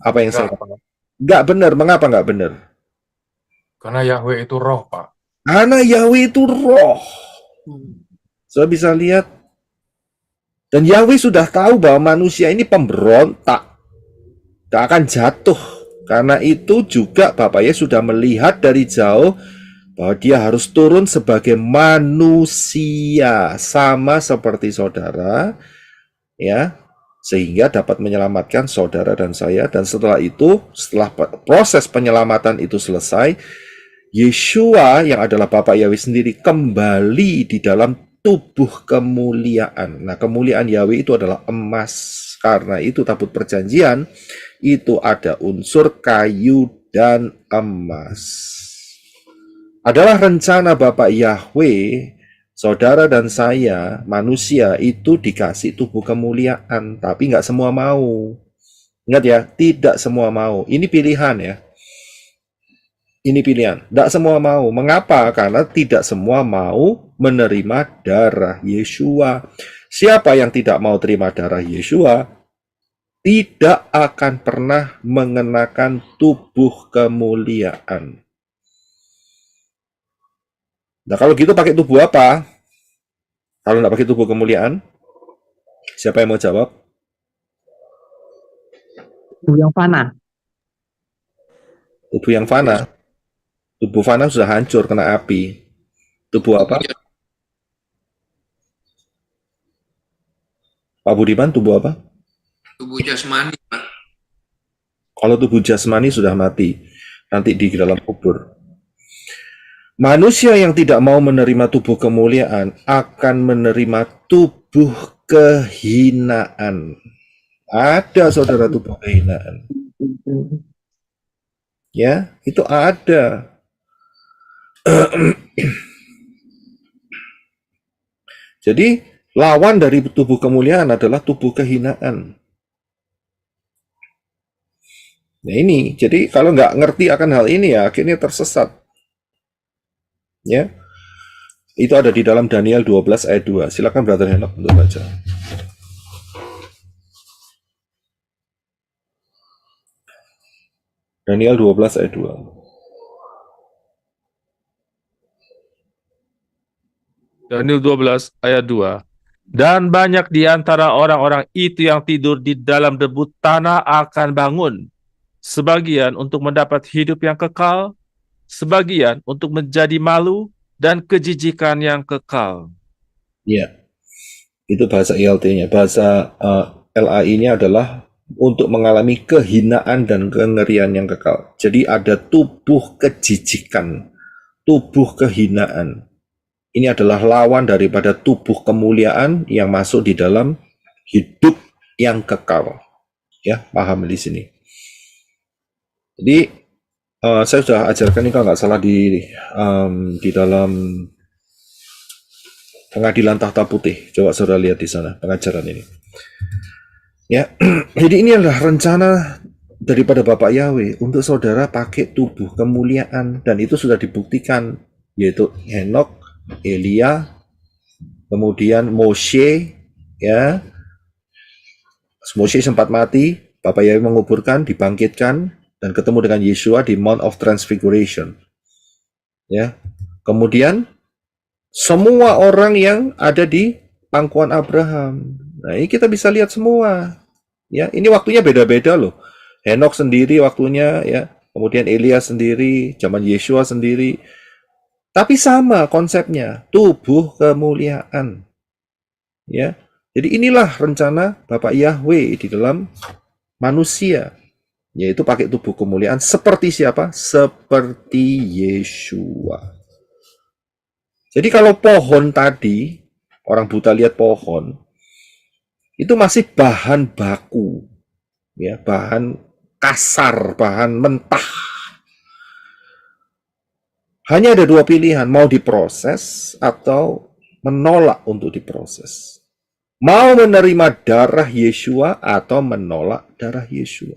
Apa yang saya katakan? Nggak benar. Mengapa nggak benar? Karena Yahweh itu roh, Pak. Karena Yahweh itu roh. Saya bisa lihat. Dan Yahweh sudah tahu bahwa manusia ini pemberontak. Gak akan jatuh. Karena itu juga Bapak Yesus sudah melihat dari jauh bahwa dia harus turun sebagai manusia. Sama seperti saudara. Ya, sehingga dapat menyelamatkan saudara dan saya. Dan setelah itu, setelah proses penyelamatan itu selesai, Yeshua yang adalah Bapak Yahweh sendiri kembali di dalam tubuh kemuliaan. Nah, kemuliaan Yahweh itu adalah emas. Karena itu tabut perjanjian itu ada unsur kayu dan emas. Adalah rencana Bapak Yahweh, saudara dan saya, manusia itu dikasih tubuh kemuliaan, tapi nggak semua mau. Ingat ya, tidak semua mau. Ini pilihan ya. Ini pilihan. Tidak semua mau. Mengapa? Karena tidak semua mau menerima darah Yeshua. Siapa yang tidak mau terima darah Yeshua, tidak akan pernah mengenakan tubuh kemuliaan. Nah, kalau gitu pakai tubuh apa? Kalau nggak pakai tubuh kemuliaan, siapa yang mau jawab? Tubuh yang fana. Tubuh yang fana. Tubuh fana sudah hancur kena api. Tubuh apa? Pak Budiman, tubuh apa? Tubuh jasmani, Pak. Kalau tubuh jasmani sudah mati, nanti di dalam kubur. Manusia yang tidak mau menerima tubuh kemuliaan akan menerima tubuh kehinaan. Ada saudara tubuh kehinaan. Ya, itu ada. Jadi lawan dari tubuh kemuliaan adalah tubuh kehinaan. Nah ini, jadi kalau nggak ngerti akan hal ini ya akhirnya tersesat. Ya, itu ada di dalam Daniel 12 ayat 2. Silakan Brother Henok untuk baca. Daniel 12 ayat 2. Daniel 12 ayat 2. Dan banyak di antara orang-orang itu yang tidur di dalam debu tanah akan bangun. Sebagian untuk mendapat hidup yang kekal, sebagian untuk menjadi malu dan kejijikan yang kekal. Ya, itu bahasa ILT-nya. Bahasa LAI-nya adalah untuk mengalami kehinaan dan kengerian yang kekal. Jadi ada tubuh kejijikan, tubuh kehinaan. Ini adalah lawan daripada tubuh kemuliaan yang masuk di dalam hidup yang kekal. Ya, paham di sini. Jadi saya sudah ajarkan ini kalau nggak salah di dalam Pengadilan Tahta Putih. Coba saudara lihat di sana pengajaran ini. Ya, jadi ini adalah rencana daripada Bapak Yahweh untuk saudara pakai tubuh kemuliaan, dan itu sudah dibuktikan, yaitu Henok, Elia, kemudian Moshe, ya. Moshe sempat mati, Bapak Yahweh menguburkan, dibangkitkan, dan ketemu dengan Yeshua di Mount of Transfiguration. Ya. Kemudian semua orang yang ada di pangkuan Abraham. Nah, ini kita bisa lihat semua. Ya, ini waktunya beda-beda loh. Henok sendiri waktunya, ya. Kemudian Elia sendiri, zaman Yeshua sendiri. Tapi sama konsepnya, tubuh kemuliaan. Ya. Jadi inilah rencana Bapak Yahweh di dalam manusia, yaitu pakai tubuh kemuliaan seperti siapa? Seperti Yeshua. Jadi kalau pohon tadi, orang buta lihat pohon, itu masih bahan baku, ya, bahan kasar, bahan mentah. Hanya ada dua pilihan, mau diproses atau menolak untuk diproses. Mau menerima darah Yeshua atau menolak darah Yeshua.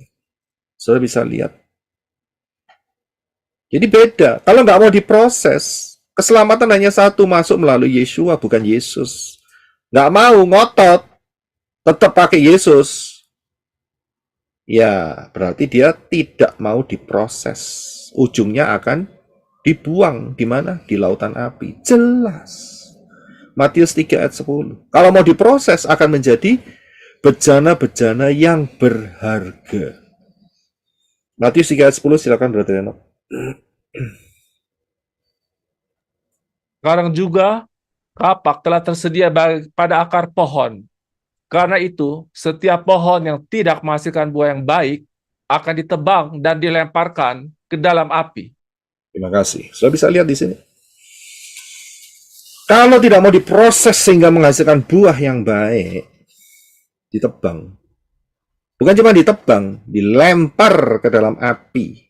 Saudara bisa lihat. Jadi beda. Kalau nggak mau diproses, keselamatan hanya satu, masuk melalui Yeshua, bukan Yesus. Nggak mau, ngotot, tetap pakai Yesus. Ya, berarti dia tidak mau diproses. Ujungnya akan dibuang di mana? Di lautan api. Jelas. Matius 3 ayat 10. Kalau mau diproses akan menjadi bejana-bejana yang berharga. Matius 3 ayat 10, silakan Brother Enoch. Sekarang juga kapak telah tersedia pada akar pohon. Karena itu, setiap pohon yang tidak menghasilkan buah yang baik akan ditebang dan dilemparkan ke dalam api. Terima kasih. Sudah bisa lihat di sini. Kalau tidak mau diproses sehingga menghasilkan buah yang baik, ditebang. Bukan cuma ditebang, dilempar ke dalam api.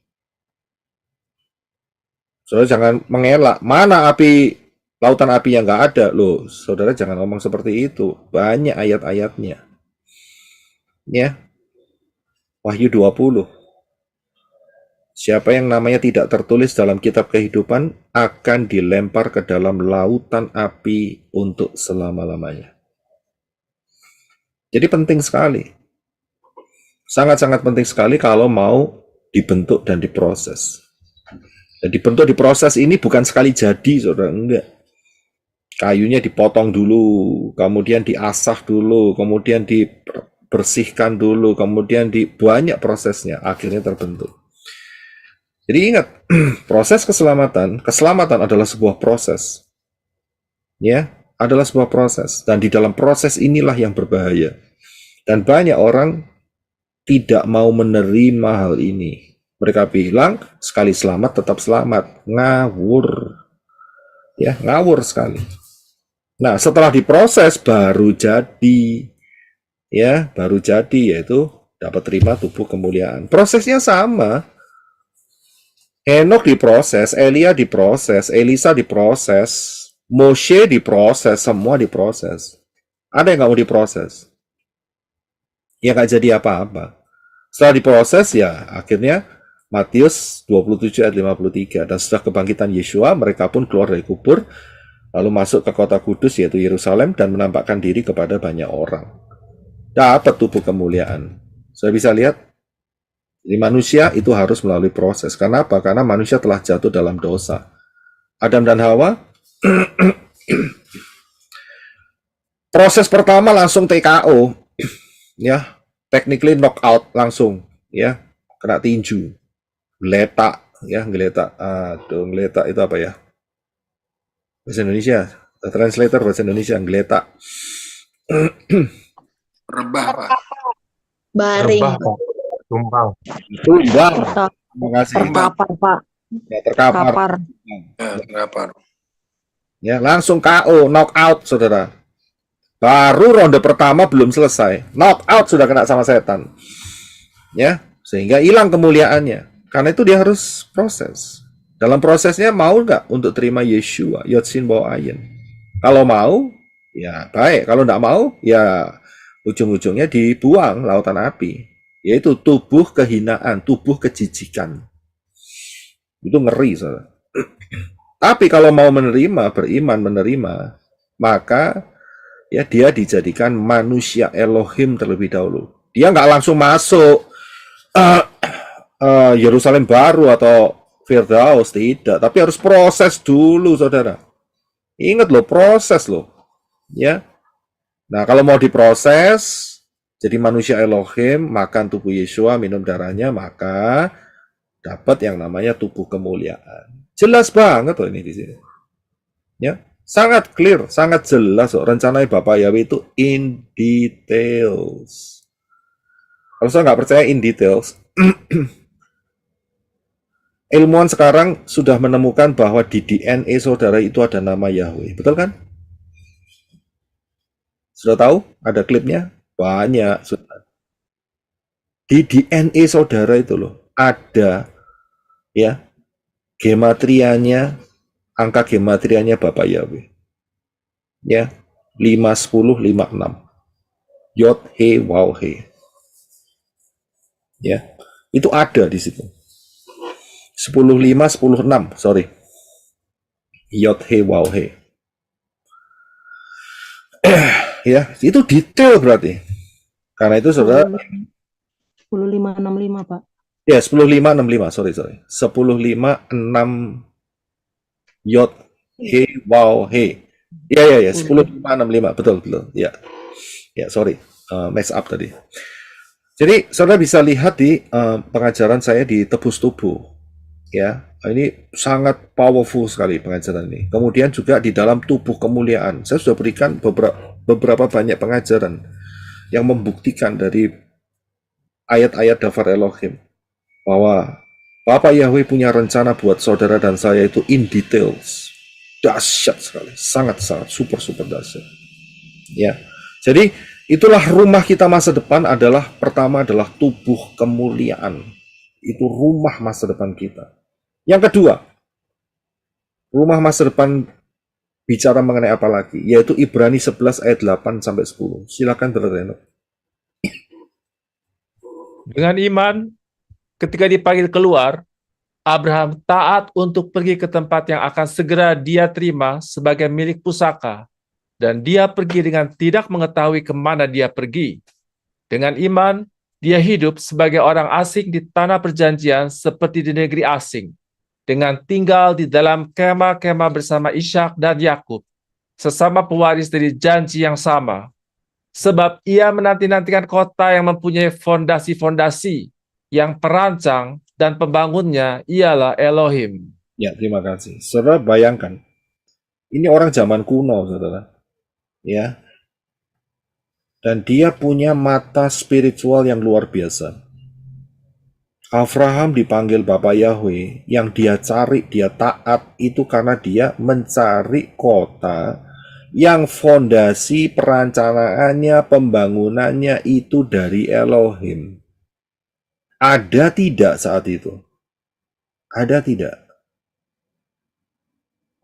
Saudara jangan mengelak. Mana api, lautan api yang nggak ada? Loh, saudara jangan ngomong seperti itu. Banyak ayat-ayatnya. Ya. Wahyu 20. Siapa yang namanya tidak tertulis dalam kitab kehidupan akan dilempar ke dalam lautan api untuk selama-lamanya. Jadi penting sekali. Sangat-sangat penting sekali kalau mau dibentuk dan diproses. Dan dibentuk diproses ini bukan sekali jadi, saudara, enggak. Kayunya dipotong dulu, kemudian diasah dulu, kemudian dibersihkan dulu, kemudian banyak prosesnya, akhirnya terbentuk. Jadi ingat, proses keselamatan adalah sebuah proses. Ya, adalah sebuah proses. Dan di dalam proses inilah yang berbahaya. Dan banyak orang tidak mau menerima hal ini. Mereka bilang, sekali selamat tetap selamat. Ngawur. Ya, ngawur sekali. Nah, setelah diproses baru jadi. Ya, baru jadi, yaitu dapat terima tubuh kemuliaan. Prosesnya sama. Henok diproses, Elia diproses, Elisa diproses, Moshe diproses, semua diproses. Ada yang nggak mau diproses? Ya nggak jadi apa-apa. Setelah diproses ya akhirnya Matius 27 ayat 53. Dan setelah kebangkitan Yeshua, mereka pun keluar dari kubur, lalu masuk ke kota kudus yaitu Yerusalem dan menampakkan diri kepada banyak orang. Dapat tubuh kemuliaan. Saya bisa lihat. Jadi manusia itu harus melalui proses. Karena apa? Karena manusia telah jatuh dalam dosa. Adam dan Hawa Proses pertama langsung TKO, ya, technically knockout langsung, ya, kena tinju, geletak, ya, geletak, aduh, geletak itu apa ya? Bahasa Indonesia, translator bahasa Indonesia, geletak. Rebah, Pak. Baring. Rebah, Pak. Tumbang. Tumbang. Terima kasih. Terkapar, Pak. Ya, terkapar. Kapar. Terkapar. Ya, langsung KO, knockout, saudara. Baru ronde pertama belum selesai, knockout sudah kena sama setan. Ya, sehingga hilang kemuliaannya. Karena itu dia harus proses. Dalam prosesnya mau nggak untuk terima Yeshua, Yotsin bawa ayin. Kalau mau, ya baik. Kalau nggak mau, ya ujung-ujungnya dibuang lautan api. Yaitu tubuh kehinaan, tubuh kejijikan. Itu ngeri, saudara. Tapi kalau mau menerima, beriman menerima, maka ya dia dijadikan manusia Elohim terlebih dahulu. Dia nggak langsung masuk Yerusalem baru atau Firdaus, tidak. Tapi harus proses dulu, saudara. Ingat loh, proses loh. Ya. Nah, kalau mau diproses, jadi manusia Elohim, makan tubuh Yeshua, minum darahnya, maka dapat yang namanya tubuh kemuliaan. Jelas banget loh ini di sini. Ya. Sangat clear, sangat jelas loh. Rencananya Bapak Yahweh itu in details. Kalau saya nggak percaya in details, ilmuwan sekarang sudah menemukan bahwa di DNA saudara itu ada nama Yahweh. Betul kan? Sudah tahu? Ada klipnya? Banyak. Sudah. Di DNA saudara itu loh, ada ya gematrianya, angka gematrianya Bapak Yahweh. Ya, 51056. Yod He Waw He. Ya, itu ada di situ. 105 106, sorry. Yod He Waw He. Ya, itu detail berarti. Karena itu saudara 10565, Pak. ya 10565, sorry. 10565 Yod He Waw He. Ya 10565, betul. Ya. Ya, sorry. Mess up tadi. Jadi saudara bisa lihat di pengajaran saya di Tebus Tubuh. Ya, ini sangat powerful sekali pengajaran ini. Kemudian juga di dalam tubuh kemuliaan. Saya sudah berikan beberapa banyak pengajaran yang membuktikan dari ayat-ayat Dafar Elohim bahwa Bapak Yahweh punya rencana buat saudara dan saya itu in details. Dahsyat sekali, sangat-sangat super dahsyat. Ya. Jadi itulah rumah kita masa depan adalah pertama adalah tubuh kemuliaan. Itu rumah masa depan kita. Yang kedua, rumah masa depan bicara mengenai apa lagi? Yaitu Ibrani 11 ayat 8 sampai 10. Silakan Brother Reno. Dengan iman, ketika dipanggil keluar, Abraham taat untuk pergi ke tempat yang akan segera dia terima sebagai milik pusaka. Dan dia pergi dengan tidak mengetahui kemana dia pergi. Dengan iman, dia hidup sebagai orang asing di tanah perjanjian seperti di negeri asing. Dengan tinggal di dalam kemah-kemah bersama Ishak dan Yakub, sesama pewaris dari janji yang sama. Sebab ia menanti-nantikan kota yang mempunyai fondasi-fondasi, yang perancang dan pembangunnya ialah Elohim. Ya, terima kasih. Saudara bayangkan, ini orang zaman kuno, saudara. Ya. Dan dia punya mata spiritual yang luar biasa. Abraham dipanggil Bapak Yahweh, yang dia cari, dia taat, itu karena dia mencari kota yang fondasi perencanaannya, pembangunannya itu dari Elohim. Ada tidak saat itu? Ada tidak?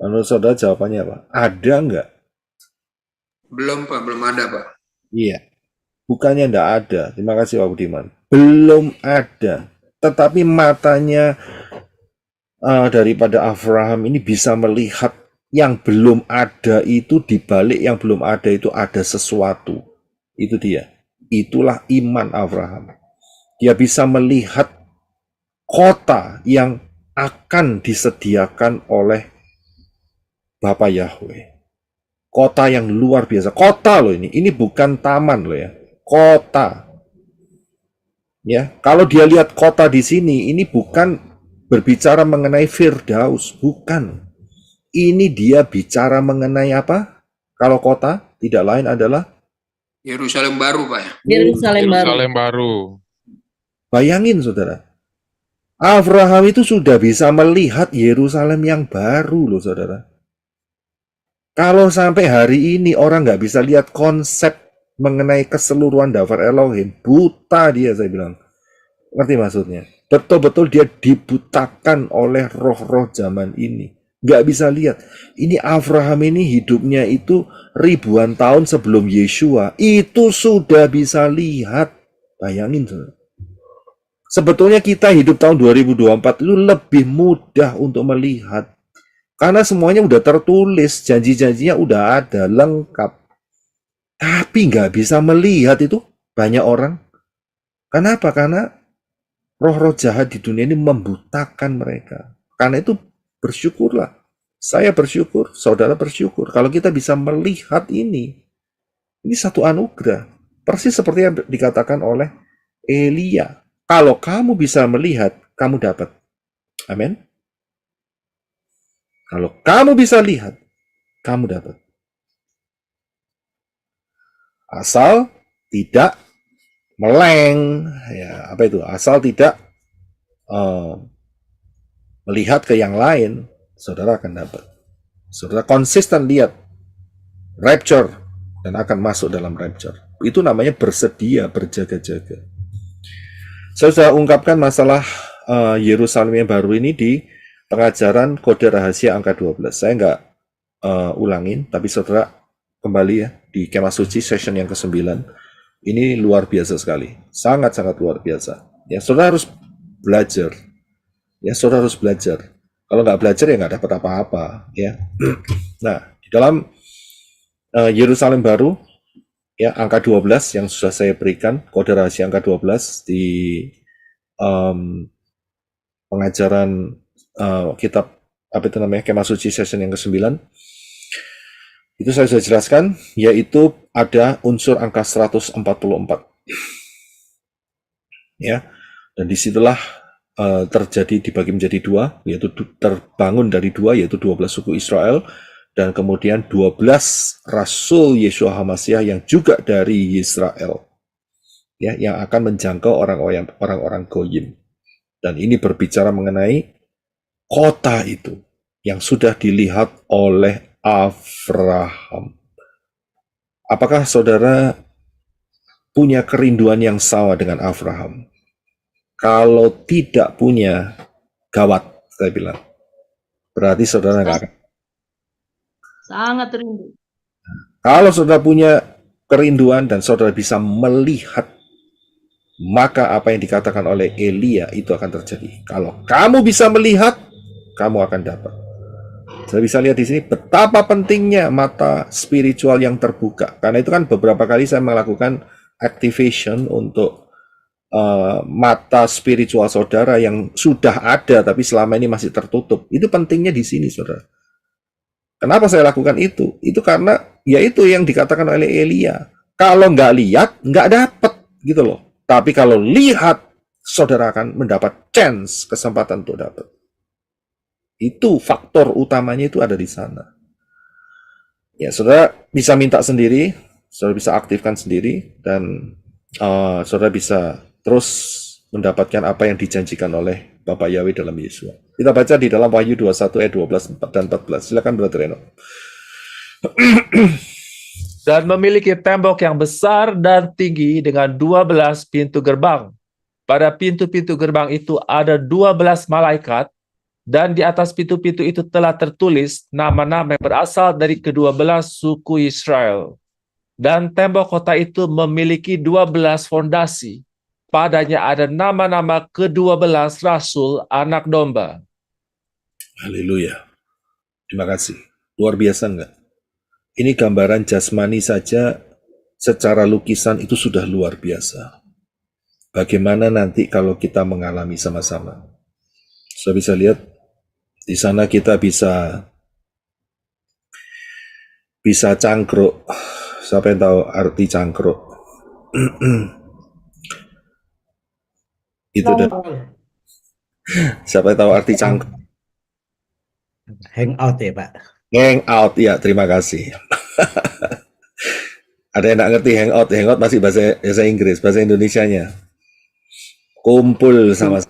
Menurut saudara jawabannya apa? Ada enggak? Belum, Pak. Belum ada, Pak. Iya. Bukannya enggak ada. Terima kasih Pak Budiman. Belum ada. Tetapi matanya daripada Abraham ini bisa melihat yang belum ada itu, di balik yang belum ada itu ada sesuatu. Itu dia. Itulah iman Abraham. Dia bisa melihat kota yang akan disediakan oleh Bapak Yahweh. Kota yang luar biasa. Kota loh ini. Ini bukan taman loh ya. Kota. Ya, kalau dia lihat kota di sini, ini bukan berbicara mengenai Firdaus, bukan. Ini dia bicara mengenai apa? Kalau kota tidak lain adalah Yerusalem baru, Pak ya. Yerusalem baru. bayangin saudara. Abraham itu sudah bisa melihat Yerusalem yang baru loh saudara. Kalau sampai hari ini orang nggak bisa lihat konsep mengenai keseluruhan Daftar Elohim, buta dia saya bilang. Ngerti maksudnya? Betul-betul dia dibutakan oleh roh-roh zaman ini. Nggak bisa lihat. Ini Abraham ini hidupnya itu ribuan tahun sebelum Yeshua. Itu sudah bisa lihat. Bayangin saudara. Sebetulnya kita hidup tahun 2024 itu lebih mudah untuk melihat. Karena semuanya udah tertulis, janji-janjinya udah ada, lengkap. Tapi nggak bisa melihat itu banyak orang. Kenapa? Karena roh-roh jahat di dunia ini membutakan mereka. Karena itu bersyukurlah. Saya bersyukur, saudara bersyukur. Kalau kita bisa melihat ini satu anugerah. Persis seperti yang dikatakan oleh Elia. Kalau kamu bisa melihat, kamu dapat. Amin. Kalau kamu bisa lihat, kamu dapat. Asal tidak meleng, ya apa itu? Asal tidak melihat ke yang lain, saudara akan dapat. Saudara konsisten lihat rapture dan akan masuk dalam rapture. Itu namanya bersedia, berjaga-jaga. Saya sudah ungkapkan masalah Yerusalem yang baru ini di pengajaran kode rahasia angka 12. Saya nggak ulangin, tapi saudara kembali ya di Kemah Suci session yang ke-9. Ini luar biasa sekali, sangat-sangat luar biasa. Ya, saudara harus belajar. Ya, saudara harus belajar. Kalau nggak belajar ya nggak dapat apa-apa. Ya. Nah, di dalam Yerusalem baru, ya angka 12 yang sudah saya berikan, kode rahasia angka 12 di pengajaran kitab apa itu namanya Kemah Suci session yang ke-9 itu saya sudah jelaskan, yaitu ada unsur angka 144 ya, dan disitulah terjadi dibagi menjadi dua, yaitu terbangun dari dua, yaitu 12 suku Israel dan kemudian 12 Rasul Yeshua HaMashiach yang juga dari Israel ya, yang akan menjangkau orang-orang Goyim. Dan ini berbicara mengenai kota itu yang sudah dilihat oleh Abraham. Apakah saudara punya kerinduan yang sama dengan Abraham? Kalau tidak punya, gawat, saya bilang. Berarti saudara nggak akan. Sangat rindu. Kalau saudara punya kerinduan dan saudara bisa melihat, maka apa yang dikatakan oleh Elia itu akan terjadi. Kalau kamu bisa melihat, kamu akan dapat. Saya bisa lihat di sini betapa pentingnya mata spiritual yang terbuka. Karena itu kan beberapa kali saya melakukan activation untuk mata spiritual saudara yang sudah ada tapi selama ini masih tertutup. Itu pentingnya di sini, saudara. Kenapa saya lakukan itu? Itu karena yaitu yang dikatakan oleh Elia. Kalau nggak lihat, nggak dapat gitu loh. Tapi kalau lihat, saudara akan mendapat chance, kesempatan untuk dapat. Itu faktor utamanya itu ada di sana. Ya, saudara bisa minta sendiri, saudara bisa aktifkan sendiri, dan saudara bisa terus mendapatkan apa yang dijanjikan oleh Bapak Yahweh dalam Yesua. Kita baca di dalam Wahyu 21 ayat 12 dan 14. Silakan Brother Reno. Dan memiliki tembok yang besar dan tinggi dengan 12 pintu gerbang. Pada pintu-pintu gerbang itu ada 12 malaikat, dan di atas pintu-pintu itu telah tertulis nama-nama yang berasal dari ke-12 suku Israel. Dan tembok kota itu memiliki 12 fondasi. Padanya ada nama-nama ke-12 Rasul Anak Domba. Haleluya. Terima kasih. Luar biasa enggak? Ini gambaran jasmani saja secara lukisan itu sudah luar biasa. Bagaimana nanti kalau kita mengalami sama-sama? Saya bisa lihat di sana kita bisa bisa cangkruk. Siapa yang tahu arti cangkruk? Itu dah. Siapa yang tahu arti cangkruk? Hangout ya Pak. Hangout, ya, terima kasih. Ada yang nggak ngerti hangout? Hangout masih bahasa Inggris, bahasa Indonesianya. Kumpul sama.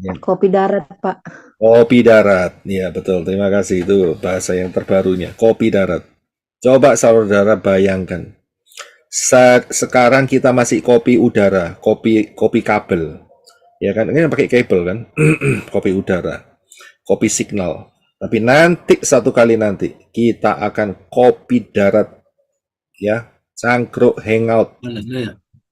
Ya. Kopi darat, Pak. Kopi darat, ya betul. Terima kasih, itu bahasa yang terbarunya. Kopi darat. Coba saudara bayangkan. Sekarang kita masih kopi udara, kopi kabel, ya kan? Ini pakai kabel kan? Kopi udara, kopi signal. Tapi nanti satu kali nanti kita akan kopi darat, ya, cangkruk hangout.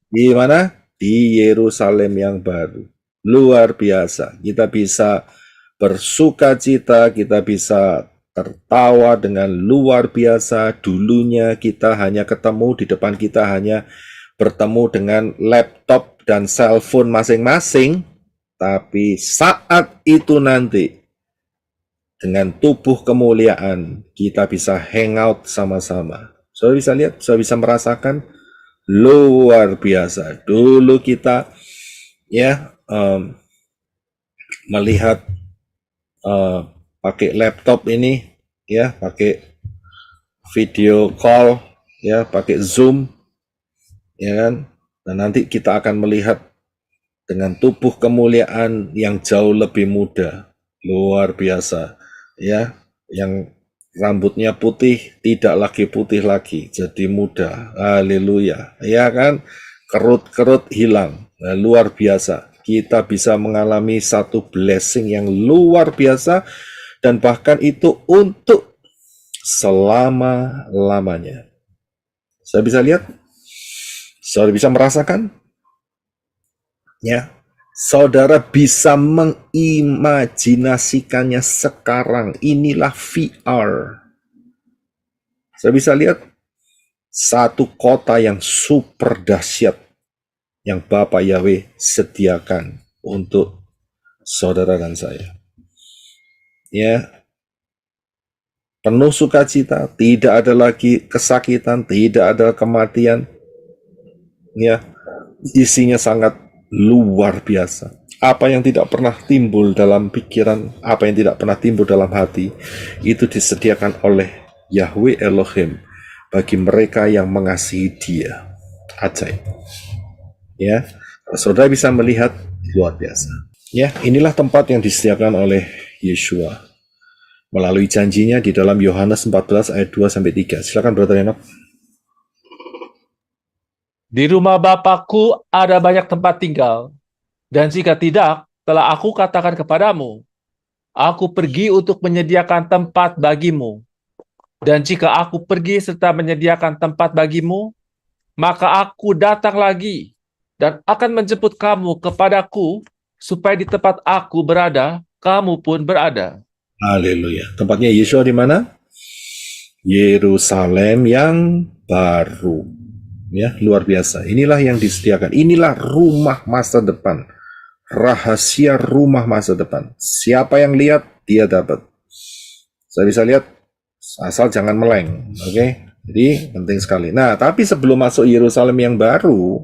Di mana? Di Yerusalem yang baru. Luar biasa. Kita bisa bersuka cita, kita bisa tertawa dengan luar biasa. Dulunya kita hanya ketemu, di depan kita hanya bertemu dengan laptop dan cellphone masing-masing. Tapi saat itu nanti, dengan tubuh kemuliaan, kita bisa hangout sama-sama. Saudara bisa lihat, saudara bisa merasakan, luar biasa. Dulu kita melihat pakai laptop ini, ya, pakai video call, ya, pakai Zoom, ya kan? Dan nanti kita akan melihat dengan tubuh kemuliaan yang jauh lebih muda, luar biasa, ya, yang rambutnya putih tidak lagi putih lagi, jadi muda, haleluya, ya kan? Kerut-kerut hilang, nah, luar biasa. Kita bisa mengalami satu blessing yang luar biasa, dan bahkan itu untuk selama-lamanya. Saya bisa lihat, saudara bisa merasakan, ya, saudara bisa mengimajinasikannya sekarang. Inilah VR. Saya bisa lihat satu kota yang super dahsyat yang Bapak Yahweh sediakan untuk saudara dan saya. Ya, penuh sukacita, tidak ada lagi kesakitan, tidak ada kematian. Ya, isinya sangat luar biasa. Apa yang tidak pernah timbul dalam pikiran, apa yang tidak pernah timbul dalam hati, itu disediakan oleh Yahweh Elohim bagi mereka yang mengasihi Dia. Ajaib. Ya, saudara bisa melihat, luar biasa. Ya, inilah tempat yang disediakan oleh Yeshua melalui janjinya di dalam Yohanes 14 ayat 2-3. Silakan Brother Enoch. Di rumah Bapakku ada banyak tempat tinggal, dan jika tidak, telah aku katakan kepadamu, aku pergi untuk menyediakan tempat bagimu. Dan jika aku pergi serta menyediakan tempat bagimu, maka aku datang lagi dan akan menjemput kamu kepadaku, supaya di tempat aku berada, kamu pun berada. Haleluya. Tempatnya Yeshua di mana? Yerusalem yang baru. Ya, luar biasa. Inilah yang disediakan. Inilah rumah masa depan. Rahasia rumah masa depan. Siapa yang lihat, dia dapat. Saya bisa lihat, asal jangan meleng. Oke? Jadi penting sekali. Nah, tapi sebelum masuk Yerusalem yang baru,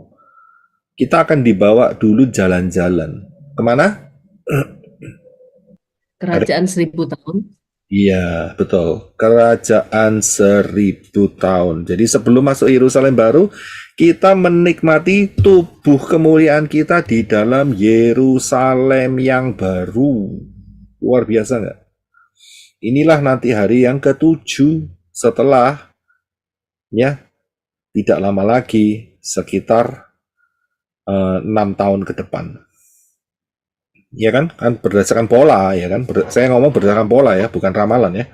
kita akan dibawa dulu jalan-jalan. Kemana? Kerajaan 1000 tahun. Iya, betul. Kerajaan 1000 tahun. Jadi sebelum masuk Yerusalem baru, kita menikmati tubuh kemuliaan kita di dalam Yerusalem yang baru. Luar biasa nggak? Inilah nanti hari yang ke-7 setelah, ya, tidak lama lagi, sekitar 6 tahun ke depan. Ya kan berdasarkan pola, ya kan. Saya ngomong berdasarkan pola, ya, bukan ramalan, ya.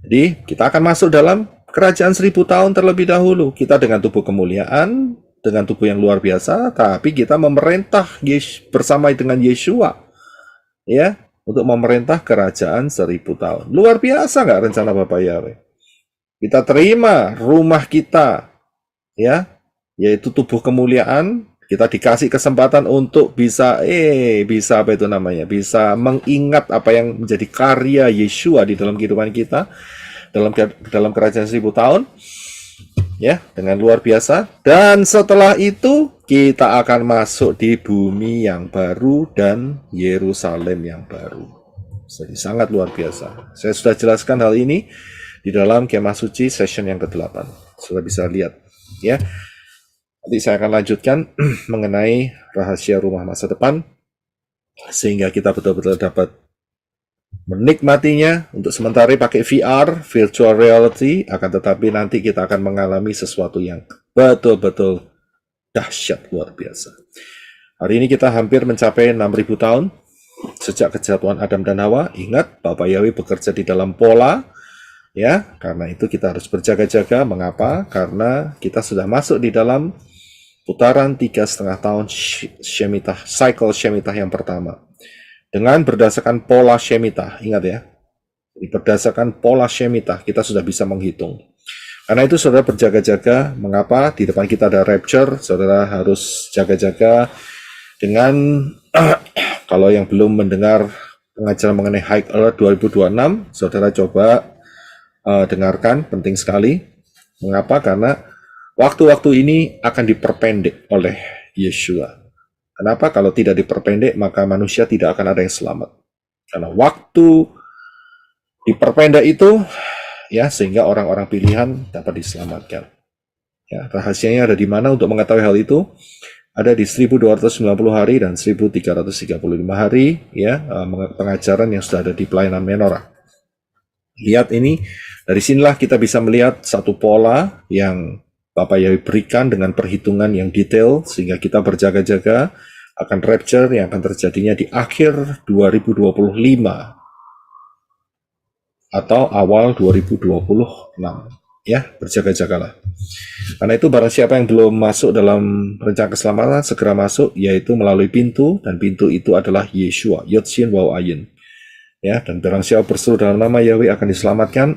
Jadi kita akan masuk dalam kerajaan 1000 tahun terlebih dahulu. Kita dengan tubuh kemuliaan, dengan tubuh yang luar biasa, tapi kita memerintah bersama dengan Yeshua, ya, untuk memerintah kerajaan 1000 tahun. Luar biasa nggak rencana Bapak Yahweh? Kita terima rumah kita, ya, yaitu tubuh kemuliaan. Kita dikasih kesempatan untuk bisa apa itu namanya? Bisa mengingat apa yang menjadi karya Yeshua di dalam kehidupan kita. dalam kerajaan 1000 tahun, ya, dengan luar biasa. Dan setelah itu kita akan masuk di bumi yang baru dan Yerusalem yang baru. Jadi sangat luar biasa. Saya sudah jelaskan hal ini di dalam Kemah Suci session yang ke-8. Sudah bisa lihat, ya. Nanti saya akan lanjutkan mengenai rahasia rumah masa depan, sehingga kita betul-betul dapat menikmatinya. Untuk sementara pakai VR, virtual reality, akan tetapi nanti kita akan mengalami sesuatu yang betul-betul dahsyat, luar biasa. Hari ini kita hampir mencapai 6.000 tahun sejak kejatuhan Adam dan Hawa. Ingat, Bapak Yahweh bekerja di dalam pola, ya, karena itu kita harus berjaga-jaga. Mengapa? Karena kita sudah masuk di dalam putaran 3,5 tahun Shemitah, cycle Shemitah yang pertama. Dengan berdasarkan pola Shemitah, ingat ya, berdasarkan pola Shemitah kita sudah bisa menghitung. Karena itu saudara berjaga-jaga. Mengapa? Di depan kita ada rapture, saudara harus jaga-jaga dengan kalau yang belum mendengar pengajaran mengenai High Alert 2026, saudara coba dengarkan, penting sekali. Mengapa? Karena waktu-waktu ini akan diperpendek oleh Yeshua. Kenapa? Kalau tidak diperpendek, maka manusia tidak akan ada yang selamat. Karena waktu diperpendek itu, ya, sehingga orang-orang pilihan dapat diselamatkan. Ya, rahasianya ada di mana untuk mengetahui hal itu? Ada di 1290 hari dan 1335 hari, ya, pengajaran yang sudah ada di pelayanan menorah. Lihat ini, dari sinilah kita bisa melihat satu pola yang Bapak Yahweh berikan dengan perhitungan yang detail, sehingga kita berjaga-jaga akan rapture yang akan terjadinya di akhir 2025 atau awal 2026. Ya, berjaga-jagalah. Karena itu barang siapa yang belum masuk dalam rencana keselamatan, segera masuk, yaitu melalui pintu, dan pintu itu adalah Yeshua, Yod Shin Waw Ayin. Ya, dan barang siapa berseru dalam nama Yahweh akan diselamatkan.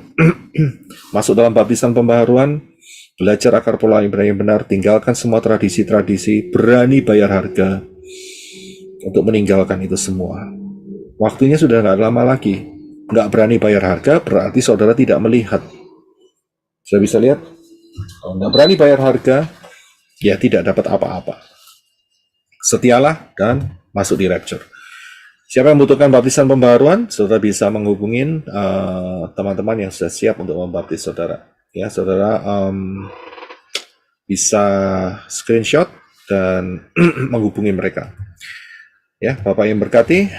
Masuk dalam baptisan pembaharuan, belajar akar pola ibadah yang benar, tinggalkan semua tradisi-tradisi, berani bayar harga untuk meninggalkan itu semua. Waktunya sudah nggak lama lagi. Nggak berani bayar harga berarti saudara tidak melihat. Sudah bisa lihat? Kalau nggak berani bayar harga, ya tidak dapat apa-apa. Setialah dan masuk di rapture. Siapa yang membutuhkan baptisan pembaharuan, saudara bisa menghubungin teman-teman yang sudah siap untuk membaptis saudara. Ya, saudara bisa screenshot dan menghubungi mereka. Ya, Bapak yang berkati.